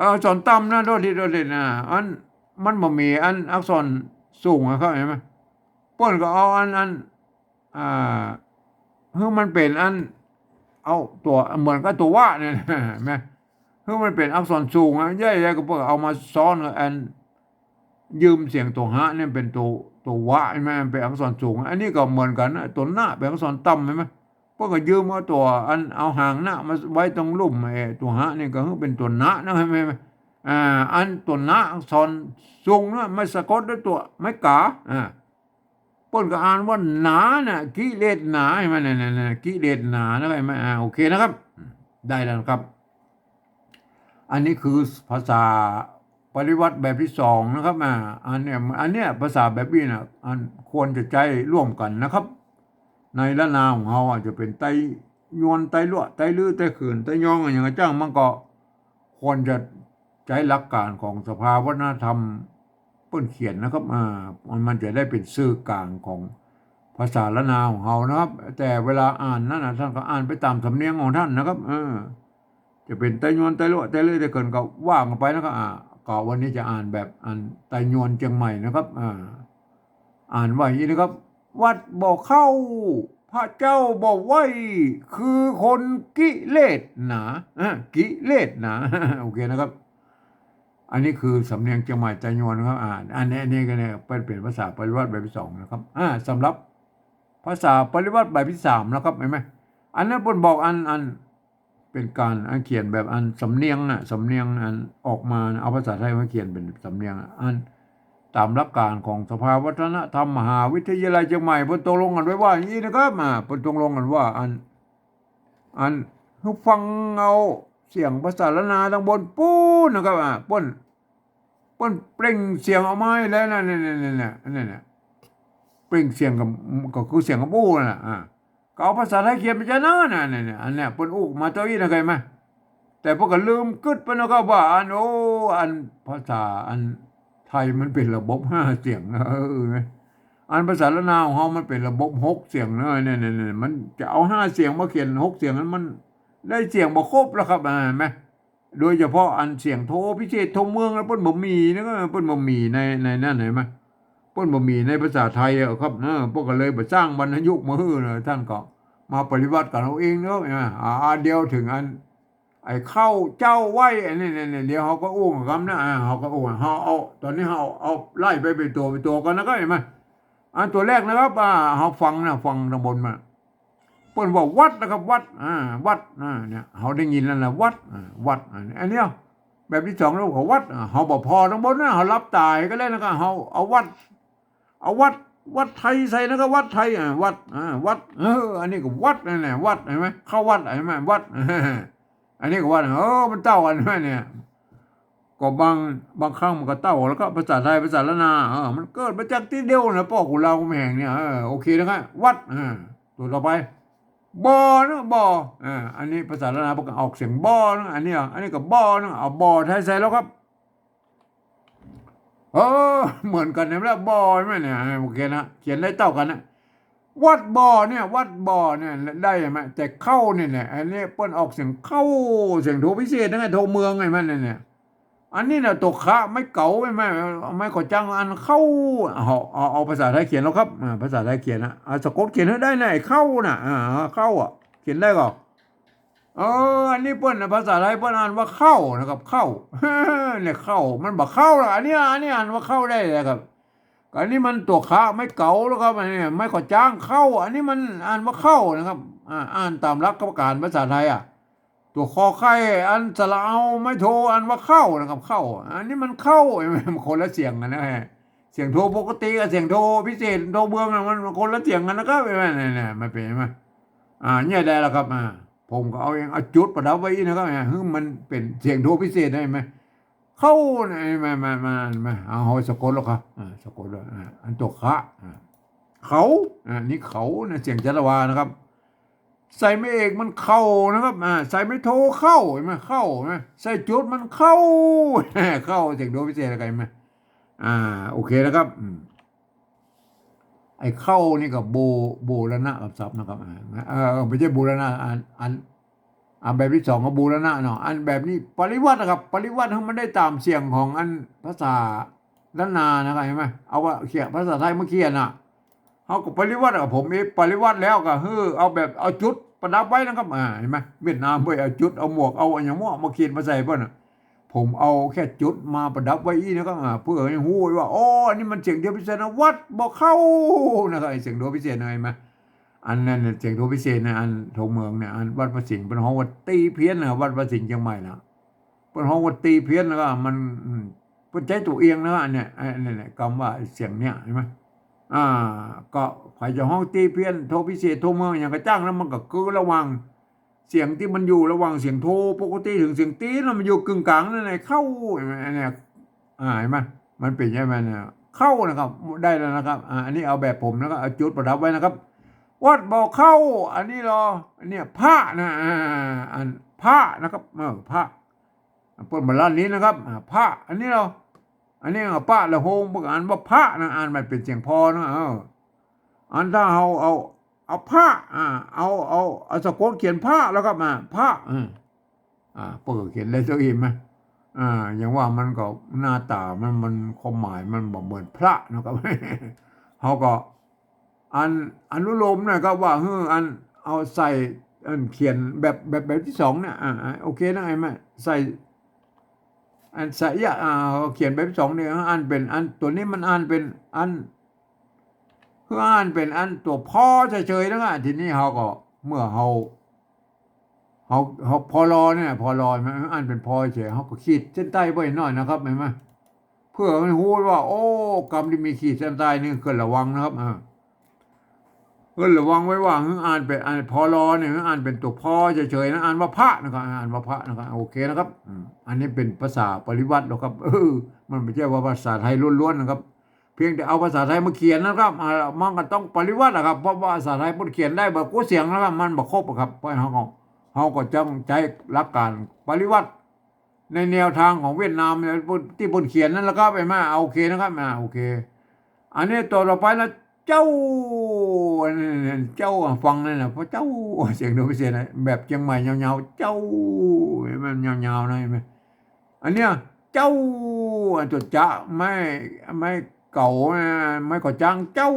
อักษรต่ำนะโดดเด่นนะอันมันบ่มีอันอักษรสูงเขาเห็นไหมป้นก็เอาอันคือมันเป็นอันเอาตัวเหมือนกับตัวว่าเนี่ยไหมคือมันเป็นอักษรสูงใหญ่ๆก็เพื่อเอามาซ้อนกับอันยืมเสียงตัวฮะเนี่ยเป็นตัววะใช่ไหมเป็นอักษรสูงอันนี้ก็เหมือนกันนะตัวหน้าเป็นอักษรต่ำใช่ไหมพวกก็ยืมเอาตัวอันเอาหางหน้ามาไว้ตรงลุ่มตัวฮะนี่ก็คือเป็นตัวหน้านะใช่ไหมอันตัวหน้าอักษรสูงนะไม่สะกดด้วยตัวไม่กาป้นก็อ่านว่าหนาน่ะกิเลสหนาใช่ไหมเนี่ยกิเลสหนานะครับไหมโอเคนะครับได้แล้วครับอันนี้คือภาษาปริวัติแบบที่สองนะครับอันเนี้ยภาษาแบบนี้นะอันควรจะใจร่วมกันนะครับ ในละนาของเราจะเป็นไตยวนไตลั่วไตลื้อไตขืนไตยองอย่างจ้างมันก็ควรจะใช้หลักการของสภาวัฒนธรรมเปิ้นเขียนนะครับมันจะได้เป็นสื่อกลางของภาษาละนาของเรานะครับแต่เวลาอ่านนั่นท่านก็อ่านไปตามสำเนียงของท่านนะครับจะเป็นไตยวนไตลั่วไตลื้อไตขืนก็ว่างไปนะครับก็วันนี้จะอ่านแบบอ่านไตยวนเชียงใหม่นะครับอ่านว่าอย่างนี้นะครับวัดบ่เข้าพระเจ้าบอกไว้คือคนกิเลสหนากิเลสหนา โอเคนะครับอันนี้คือสำเนียงเชียงใหม่ใจยวนนะครับอันนี้ก็เนี่ยเป็นภาษาปริวัติแบบที่2นะครับสำหรับภาษาปริวัติแบบที่3นะครับเห็นไหมอันนั้นบนบอกอันเป็นการเขียนแบบสำเนียงสำเนียงออกมาเอาภาษาไทยมาเขียนเป็นสำเนียงตามหลักการของสภาวัฒนธรรมมหาวิทยาลัยเชียงใหม่เพิ่นตกลงกันไว้ว่าอย่างนี้นะครับเพิ่นตกลงกันว่าฟังเอาเสียงภาษาละนาทางบนปู้นะครับเปิ้นเปล่งเสียงเอาไม้แล้วนั่นเปล่งเสียงก็คือเสียงของปู้น่ะก็เอาภาษาไทยเขียนไปจ้ะนะเนี่ยอันเนี้ยเปิ้นอู้มาตัวนี้นะเคยมั้ยแต่พวกก็ลืมกึดไปนะครับว่าภาษาไทยมันเป็นระบบ5เสียงนะภาษาละนาของเฮามันเป็นระบบ6เสียงนะเนี่ยมันจะเอา5เสียงมาเขียน6เสียงนั้นมันได้เสียงบ่ครบแล้วครับเห็นมั้ยโดยเฉพาะเสียงโทพิเศษโทเมืองแล้วเพิ่นบ่มีนะเพิ่นบ่มีในนั่นเห็นมั้ยเพิ่นบ่มีในภาษาไทยครับพวกก็เลยบ่สร้างวรรณยุกต์มาฮื้อนะท่านก็มาปฏิวัติกันเอาเองเนาะเดียวถึงไอ้เข้าเจ้าไว้นี่เดี๋ยวเขาก็อู้คำนะเขาก็อู้เขาเอาตอนนี้เขาเอาไล่ไปเป็นตัวกันนะก็เห็นไหมตัวแรกนะครับเขาฟังทางบนมาเปิ้นว่าวัดนะครับวัดเนี่ยเขาได้ยินแล้วนะวัดอันนี้แบบที่2แล้วเขาวัดเขาบอกพอทางบนนะเขารับตายก็เลยนะครับเขาเอาวัดไทยใส่นะครับวัดไทยวัดอันนี้ก็วัดนั่นแหละวัดเห็นไหมเข้าวัดเห็นไหมวัดอันนี้ก็ว่ามันเต้ากันไหมเนี่ยก็บางครั้งมันก็เต้าแล้วก็ภาษาไทยภาษาละนามันเกิดมาจากที่เดียวนะพ่อของเราแห่งเนี่ยโอเคนะครับวัดตัวต่อไปบ่อนะบ่ออันนี้ภาษาละนาออกเสียงบ่อนะอันนี้ก็บ่อนะเอาบ่อไทยใส่แล้วครับเหมือนกันนะบ่อใช่ไหมเนี่ยโอเคนะเขียนได้เต้ากันนะวัดบ่อเนี่ยได้ไหมแต่เข้าเนี่ยอันนี้เปิ้นออกเสียงเข้าเสียงโทพิเศษนะโทเมืองไงมันเนี่ยอันนี้น่ะตกขะไม่เก๋าไม่ก่อจังเข้าเอาภาษาไทยเขียนแล้วครับภาษาไทยเขียนนะสะกดเขียนให้ได้นะเข้าน่ะเข้าเขียนได้ก็อันนี้เปิ้นภาษาไทยเปิ้นอ่านว่าเข้านะครับเข้าเนี่ยเข้ามันบอกเข้าแล้วอันนี้อ่านว่าเข้าได้เลยครับอันนี้มันตัวขาไม่เก๋าแล้วครับอันนี้ไม่ก่อจ้างเข้าอันนี้มันอ่านว่าเข้านะครับอ่านตามหลักประการภาษาไทยตัวคอไข่สระเอาไม่โทอ่านว่าเข้านะครับเข้าอันนี้มันเข้ามันคนละเสียงกันนะเสียงโทปกติกับเสียงโทพิเศษโทเมืองมันคนละเสียงกันนะครับเนี่ยมันเป็นไหมเนี่ยได้แล้วครับผมก็เอาเองเอาจุดประดับไว้นะครับมันเป็นเสียงโทพิเศษได้ไหมเข้ามาเอาสะกดหรอกครับสะกดเลยอันตัวคะเขานี่เขาเสียงจัตวานะครับใส่ไม่เอกมันเข้านะครับใส่ไม่โทเข้าเห็นไหมเข้าไหมใส่จุดมันเข้าเข้าเสียงโทพิเศษอะไรไหมโอเคนะครับไอ้เข้านี่กับโบราณะกับศัพท์นะครับไม่ใช่โบราณะแบบที่2ก็บูรณะเนาะแบบนี้ปริวัตินะครับปริวัติมันได้ตามเสียงของภาษาล้านนานะครับเห็นไหมเอาว่าเขียนภาษาไทยมาเขียนเขาก็ปริวัติผมปริวัติแล้วก็เอาแบบเอาจุดประดับไว้นะครับเห็นไหมเวียดนามเอาจุดเอาหมวกเอาอย่างมั่วมาเขียนมาใส่เพื่อนผมเอาแค่จุดมาประดับไว้นะครับเพื่อให้รู้ว่าอันนี้มันเสียงเดียวพิเศษนะวัดบอกเข้านะครับเสียงเดียวพิเศษอะไรไหมอันนั้นเสียงโทพิเศษนะโทเมืองเนี่ยวัดพระสิงห์เป็นห้องวัดตีเพี้ยนนะวัดพระสิงห์เชียงใหม่นะเป็นห้องวัดตีเพี้ยนแล้วก็มันเป็นใจตัวเอียงนะอันเนี้ยคำว่าเสียงเนี่ยเห็นไหมก็ใครจะห้องตีเพี้ยนโทพิเศษโทเมืองอย่างกระจ้างแล้วมันก็คือระวังเสียงที่มันอยู่ระหว่างเสียงโทปกติถึงเสียงตีแล้วมันอยู่กึ่งกลางนั่นแหละเข้าเนี่ยเห็นไหมมันเป็นใช่ไหมเนี่ยเข้านะครับได้แล้วนะครับอันนี้เอาแบบผมแล้วก็เอาจุดประดับไว้นะครับ วัดบ่อเข้าอันนี้รออันเนี้ยพระนะอันพระนะครับพระเปิดมาล้านนี้นะครับพระอันนี้เราอันนี้พระละโหงพวกอ่านว่าพระนะอ่านมันเป็นเสียงพอนะอันถ้าเอาพระเอาสะกดเขียนพระแล้วก็มาพระเปิดเขียนอะไรตัวเองไหมอย่างว่ามันก็หน้าตามันความหมายมันบอกเหมือนพระนะครับ เขาก็อันอนุโลมนะครับว่าอันเอาใส่อันเขียนแบบที่สองเนี่ยโอเคนะไอ้แม่ใส่อันใส่เขียนแบบที่สองเนี่ยอันเป็นอันตัวนี้มันอันเป็นอันอ่านเป็นอันตัวพ่อเฉยๆนะทีนี้เขาก็เมื่อเขาพอรอเนี่ยพอรอมันอ่านเป็นพอเฉยเขาก็ขีดเส้นใต้ไว้หน่อยนะครับเห็นไหมเพื่อมันรู้ว่าโอ้กรรมที่มีขีดเส้นใต้นี่ควรระวังนะครับควรระวังไว้ว่าอ่านเป็นพอรอเนี่ยอ่านเป็นตัวพ่อเฉยๆนะอ่านว่าพระนะครับอ่านว่าพระนะครับโอเคนะครับอันนี้เป็นภาษาปริวัติหรอกครับมันไม่ใช่ว่าภาษาไทยล้วนๆนะครับเพียงแต่เอาภาษาไทยมาเขียนนะครับมันก็ต้องปริวัตินะครับเพราะว่าภาษาไทยพูดเขียนได้แบบกู้เสียงนะครับมันบ่ครบครับเพราะเขาก็จ้องใจหลักการปริวัติในแนวทางของเวียดนามที่พูดเขียนนั่นแล้วก็ไปมาโอเคนะครับโอเคอันนี้ตัวต่อไปแล้วเจ้าฟังนั่นนะเพราะเจ้าเสียงโดพิเศษนะแบบเชียงใหม่ยาวๆเจ้ามันยาวๆนะเห็นไหมอันเนี้ยเจ้าตัวจะไม่เก่าไม่ก่อจังเจ้า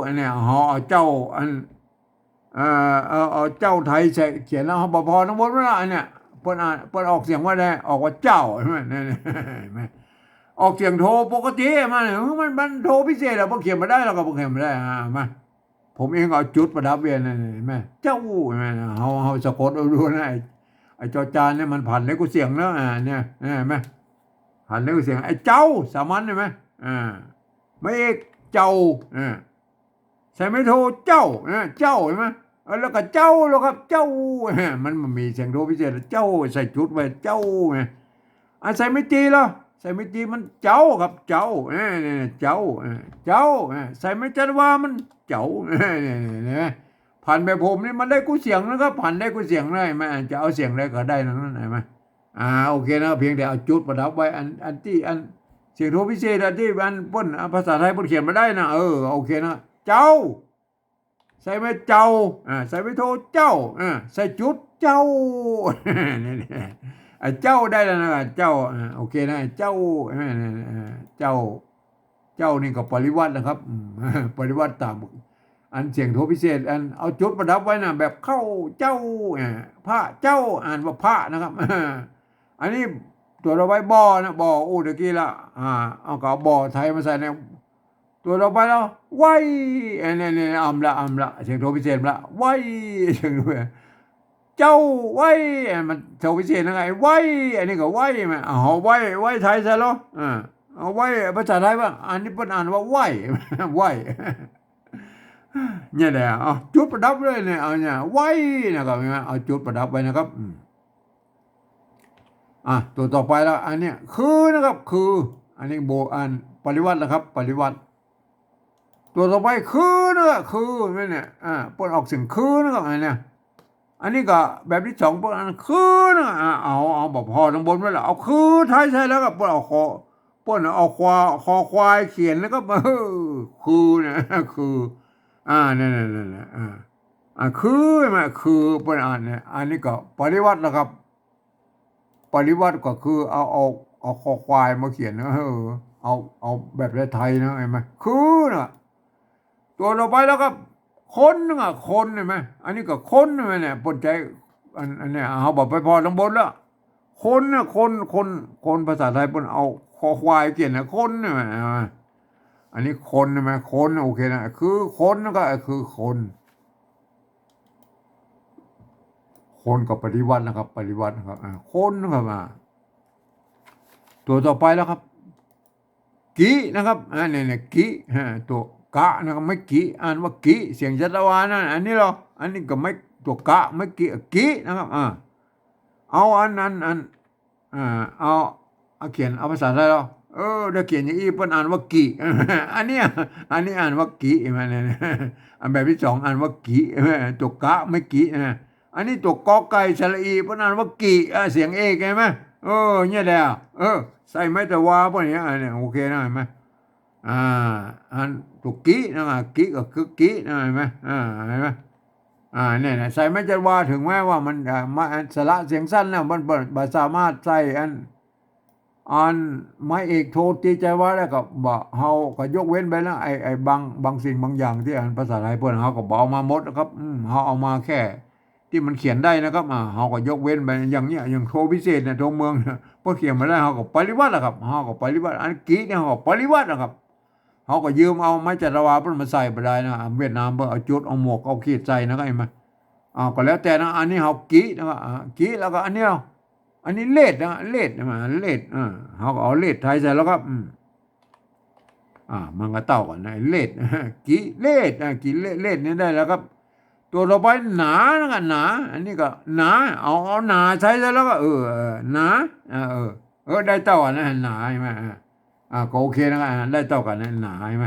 อันเนี้ยhọเจ้าอันเอาเจ้าไทยเขียนแล้วเขาบอกพอทั้งหมดแล้วอันเนี้ยเปิ้นออกเสียงว่าได้ออกว่าเจ้าใช่ไหมนี่ออกเสียงโทปกติมันโทพิเศษแล้วพอเขียนมาได้เราก็พอเขียนมาได้มาผมเองเอาจุดประดับเวียนนี่แม่เจ้าแม่เขาสะกดเอาดูนะไอ้จอจานเนี่ยมันผ่านเลยกูเสียงแล้วเนี่ยแม่ผ่านเลยกูเสียงไอ้เจ้าสามัญใช่ไหมไม่เอกเจ้าใช่ไหมโทเจ้าเจ้าใช่ไหมแล้วก็เจ้าแล้วครับเจ้ามันมีเสียงโทพิเศษเจ้าใส่จุดไว้เจ้าใส่ไม่จีเหรอใส่ไม่จีมันเจ้าครับเจ้าเจ้าใส่ไม่จัดว่ามันเจ้าเนี่ยผ่านแบบผมนี่มันได้กู้เสียงนะครับผ่านได้กู้เสียงได้ไหมจะเอาเสียงได้ก็ได้นั่นไหมโอเคนะเพียงแต่เอาจุดประดับไว้อันที่เสียงโทพิเศษที่มันป้นภาษาไทยป้นเขียนมาได้นะโอเคนะเจ้าใส่ไม่เจ้าใส่ไม่โทเจ้าใส่จุดเจ้าเจ้าได้แล้วนะเจ้าโอเคนะเจ้าเจ้านี่ก็ปริวัตินะครับปริวัติตามอันเสียงโทพิเศษอันเอาจุดประดับไว้นะแบบเข้าเจ้าพระเจ้าอ่านว่าพระนะครับอันนี้ตัวเราไว้บ่อนะบ่อตะกี้ละเอาก็บ่อไทยมาใส่ในตัวเราไปแล้วไว้เนี่ยอำละเสียงโทพิเศษละไว้เสียงด้วยเจ้าไว้มันโทพิเศษยังไงไว้อันนี้ก็ไว้ไหมเอาไว้ไทยใช่หรอเอาไว้ภาษาไทยว่าอันนี้เป็นอ่านว่าไว้ไว้เนี่ยแหละเอาจุดประดับเลยเนี่ยเอาเนี่ยไว้นะครับเอาจุดประดับไว้นะครับตัวต่อไปแล้วอันเนี้ยคือนะครับคืออันนี้โบอันปริวัตินะครับปริวัติตัวต่อไปคือนะครับคือเนี่ยปนออกเสียงคือนะครับอันเนี้ยอันนี้ก็แบบที่สองปนอันคือนะเอาบอกพอทั้งบนไว้แล้วเอาคือไทยใช่แล้วก็ปนเอาปนเอาควายเขียนแล้วก็คือเนี่ยคือเนี่ยคือมาคือปนอันเนี่ยอันนี้ก็ปริวัตินะครับปริวัติก็คือเอาคอควายมาเขียนนะเอาแบบไทยนะเห็นไหมคือนะตัวเราไปแล้วก็คนนึงคนเห็นไหมอันนี้ก็คนเห็นไหมเนี่ยปนใจอันเนี้ยเขาบอกไปพอทั้งบนแล้วคนนะคนภาษาไทยปนเอาคอควายเขียนนะคนเห็นไหมอันนี้คนเห็นไหมคนโอเคนะคือคนก็คือคนกับปฏิวัตินะครับปฏิวัตินะครับคนนะครับตัวต่อไปแล้วครับกินะครับเนี่ยกิตัวกะนะครับไม่กิอ่านว่ากิเสียงชัตวานั่นอันนี้เหรออันนี้ก็ไม่ตัวกะไม่กินะครับเอาอันเอาเขียนเอาภาษาไทยเรา ถ้าเขียนอย่างนี้เปิ้นอ่านว่ากิอันเนี้ยอันนี้อ่านว่ากิมาเนี่ยอันแบบที่สองอ่านว่ากิตัวกะไม่กินะอันนี้ตัวกอไก่สระอีเปิ้นอ่านว่ากิเสียงเอกเห็นไหมเนี่ยแหละใส่ไม่แต่ว่าพวกนี้อันนี้โอเคนะเห็นไหมอ่าอันตัวกินะกิก็คือกินะเห็นไหมเห็นไหมเนี่ยใส่ไม่จะว่าถึงแม้ว่ามันมาสระเสียงสั้นนะมันสามารถใส่อันไม้เอกโทตีใจว่าแล้วก็บ่เฮาก็ยกเว้นไปนะไอ้บางสิ่งบางอย่างที่อันภาษาไทยเพิ่นเฮาก็บ่เอามาหมดนะครับเฮาเอามาแค่ที่มันเขียนได้นะครับเฮาก็ยกเว้นไปอย่างเนี้ยอย่างโทพิเศษเนี่ยโทเมืองเนี่ยพอเขียนมาได้เฮาก็ปริวัตินะครับเฮาก็ปริวัติอันกี้เนี่ยเฮาก็ปริวัตินะครับเฮาก็ยืมเอาไม้จัตวาเพิ่นมาใส่บ่ได้นะเวียดนามเพิ่นเอาจุดเอาหมวกเอาขีดใส่นะก็เห็นมั้ยก็แล้วแต่นะอันนี้เฮากี้นะครับกี้แล้วก็อันนี้อันนี้เลดนะเลดนะเลดเขาก็เอาเลดไทยใส่แล้วก็มันก็เต่ากันนะเลดกี่เลดกี่เลดนี่ได้แล้วครับตัวต่อไปหนานะกันหนาอันนี้ก็หนาเอาหนาใช้แล้วก็หนาได้เต่ากันนะหนาใช่ไหมก็โอเคนะได้เต่ากันนะหนาใช่ไหม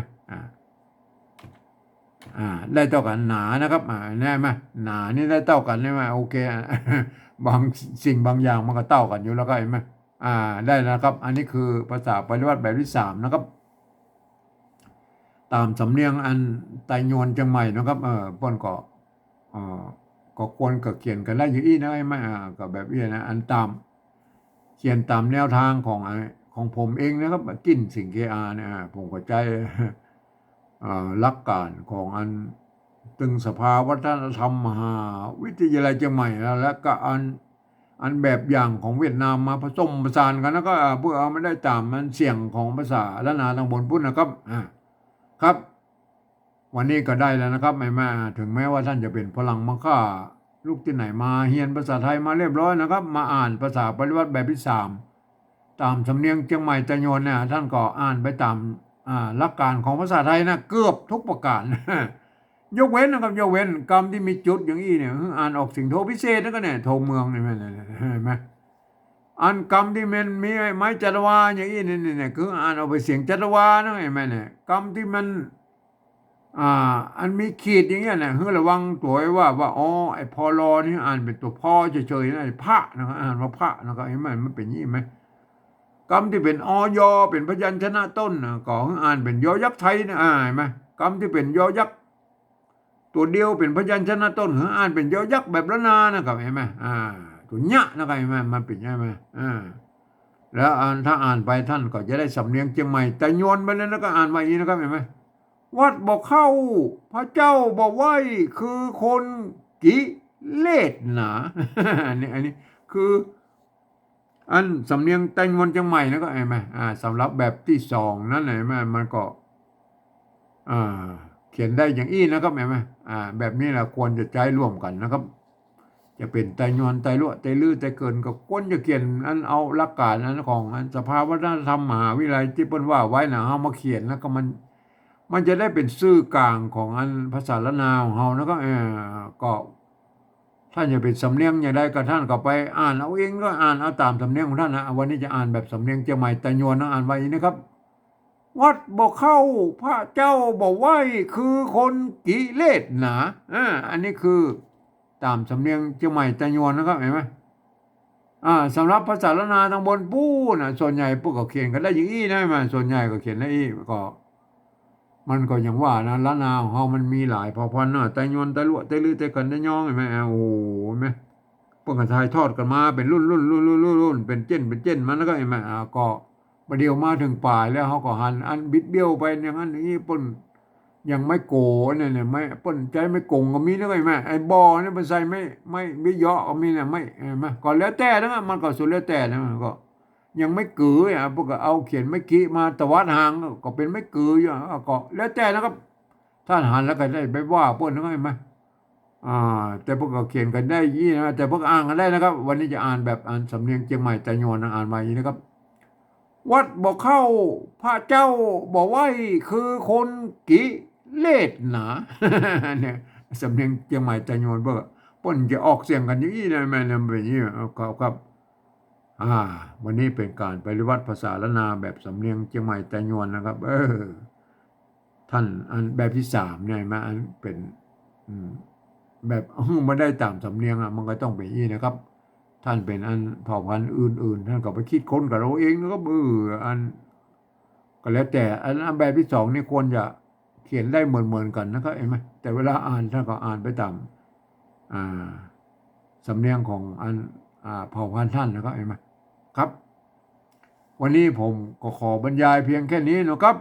ได้เท่ากันหนานะครับแน่ไหมหนานี่ได้เท่ากันใช่ไหมโอเคบางสิ่งบางอย่างมันก็เท่ากันอยู่แล้วก็เห็นไหมได้นะครับอันนี้คือภาษาปริวัติแบบที่3นะครับตามสำเนียงอันไตยวนเชียงใหม่นะครับป้นก็ควรก็เขียนกันได้อย่างนี้นะไอ้ไหมก็แบบนี้นะอันตามเขียนตามแนวทางของผมเองนะครับกินสิ่งเคอาเนี่ยผมก็ใจหลักการของอันตึงสภาวัฒนธรรมมหาวิทยาลัยเชียงใหม่แล้วก็อันแบบอย่างของเวียดนามมาผสมผสานกันแล้วก็เพื่อเอาไม่ได้ตามมันเสียงของภาษาล้านนาทางบนพุทธนะครับครับวันนี้ก็ได้แล้วนะครับไม่มาถึงแม้ว่าท่านจะเป็นฝรั่งมังค่าลูกที่ไหนมาเรียนภาษาไทยมาเรียบร้อยนะครับมาอ่านภาษาปริวัติแบบที่3ตามสำเนียงเชียงใหม่ตะโยนเนี่ยท่านก็อ่านไปตามหลักการของภาษาไทยนะเกือบทุกประการยกเว้นนะครับยกเว้นกรรมที่มีจุดอย่างนี้เนี่ยอ่านออกสิ่งโทพิเศษนั่นก็เนี่ยโทเมืองนี่มันเห็นไหมอันกรรมที่มันมีไม้จัตวาอย่างนี้เนี่ยคืออ่านออกไปเสียงจัตวานะเห็นไหมเนี่ยกรรมที่มันอันมีขีดอย่างเงี้ยเนี่ยให้ระวังตัวไว้ว่าไอ้พอรอนี่อ่านเป็นตัวพ่อเฉยๆนะไอ้พระนะครับอ่านว่าพระนะครับเห็นไหมมันเป็นอย่างนี้ไหมกรรมที่เป็นอยเป็นพยัญชนะต้นก็อ่านเป็นยอยักษ์ไทยนะเห็นไหมกรรมที่เป็นยอยักษ์ตัวเดียวเป็นพยัญชนะต้นอ่านเป็นยอยักษ์แบบละนานะครับเห็นไหมตัวเนี้ยนะครับเห็นไหมมันเป็นใช่ไหมแล้วถ้าอ่านไปท่านก็จะได้สำเนียงเชียงใหม่แต่โยนไปเลยแล้วก็อ่านมาอย่างนี้นะครับเห็นไหมวัดบอกเข้าพระเจ้าบอกไหวคือคนกิเลสหนาอันนี้คืออันสำเนียงแตงวันจังใหม่นะก็เห็นไหมสำหรับแบบที่2นั่นเห็นไหมมันก็เขียนได้อย่างอี้นะครับเห็นไหมแบบนี้แหละควรจะใช้ร่วมกันนะครับจะเป็นไตยวนไตลั่วไตลื้อไตเกินก็ควรจะเขียนอันเอาหลักการอันของอันสภาวัฒนธรรมมหาวิทยาลัยที่เปิ้นว่าไว้นะเอามาเขียนแล้วก็มันจะได้เป็นสื่อกลางของอันภาษาละนาของเรานะก็ท่านจะเป็นสำเนียงอย่างไรก็ท่านก็ไปอ่านเอาเองก็อ่านเอาตามสำเนียงของท่านนะวันนี้จะอ่านแบบสำเนียงเชียงใหม่ไตยวนนะอ่านไว้นะครับวัดบอกเข้าพระเจ้าบอกไหวคือคนกิเลสหนาอันนี้คือตามสำเนียงเชียงใหม่ไตยวนนะครับเห็นไหมสำหรับภาษาละนาทางบนปู้นะส่วนใหญ่พวกเขาเขียนกันได้อย่างนี้นะมันส่วนใหญ่ก็เขียนได้อีกก็มันก็อย่างว่านะละนาของเขามันมีหลายพอพันไตยวนไตลั่วไตลื้อไตกันไตยองเห็นไหมโอ้เห็นไหมพวกกระทายทอดกันมาเป็นรุ่นเป็นเจนมันแล้วก็เห็นไหมก็ประเดี๋ยวมาถึงป่ายแล้วเขาก็หันอันบิดเบี้ยวไปอย่างนั้นอย่างนี้ปนยังไม่โกเนี่ยไม่ปนใจไม่โกงก็มีแล้วไงแม่ไอ้บอเนี่ยมันใส่ไม่เยอะก็มีเนี่ยไม่เห็นไหมก็แล้วแต่นะมันก็สุดแล้วแต่นะมันก็ยังไม่กือพวกก็เอาเขียนไม่กี้มาตวัดหางก็เป็นไม่กืออยู่ก็แล้วแต่นะครับท่านหันแล้วก็ได้ไปว่าเปิ้นนะเห็นไหมแต่พวกก็เขียนกันได้ยี่นะแต่พวกอ่านกันได้นะครับวันนี้จะอ่านแบบอ่านสำเนียงเชียงใหม่แต่โยนอ่านมาอย่างนี้นะครับวัดบอกเข้าพระเจ้าบอกว่าคือคนกิเลสหนาเนี่ยสำเนียงเชียงใหม่แต่โยนเบอร์ป้นจะออกเสียงกันอย่างนี้นะแม่นเป็นอย่างนี้ครับ อ่าวันนี้เป็นการปฏิวัติภาษาละนาแบบสำเนียงเชียงใหม่แต่ยวนนะครับท่านอันแบบที่สามเนี่ยมาอันเป็นอืมแบบไม่ได้ตามสำเนียงอ่ะมันก็ต้องเป็นอย่างนี้นะครับท่านเป็นอันเผ่าพันธุ์อื่นๆท่านก็ไปคิดค้นกับเราเองนะครับอันก็แล้วแต่อันแบบที่สองนี่ควรจะเขียนได้เหมือนกันนะครับเห็นไหมแต่เวลาอ่านท่านก็อ่านไปตามอ่าสำเนียงของอันเผ่าพันธุ์ท่านนะครับเห็นไหมครับวันนี้ผมก็ขอบรรยายเพียงแค่นี้นะครับ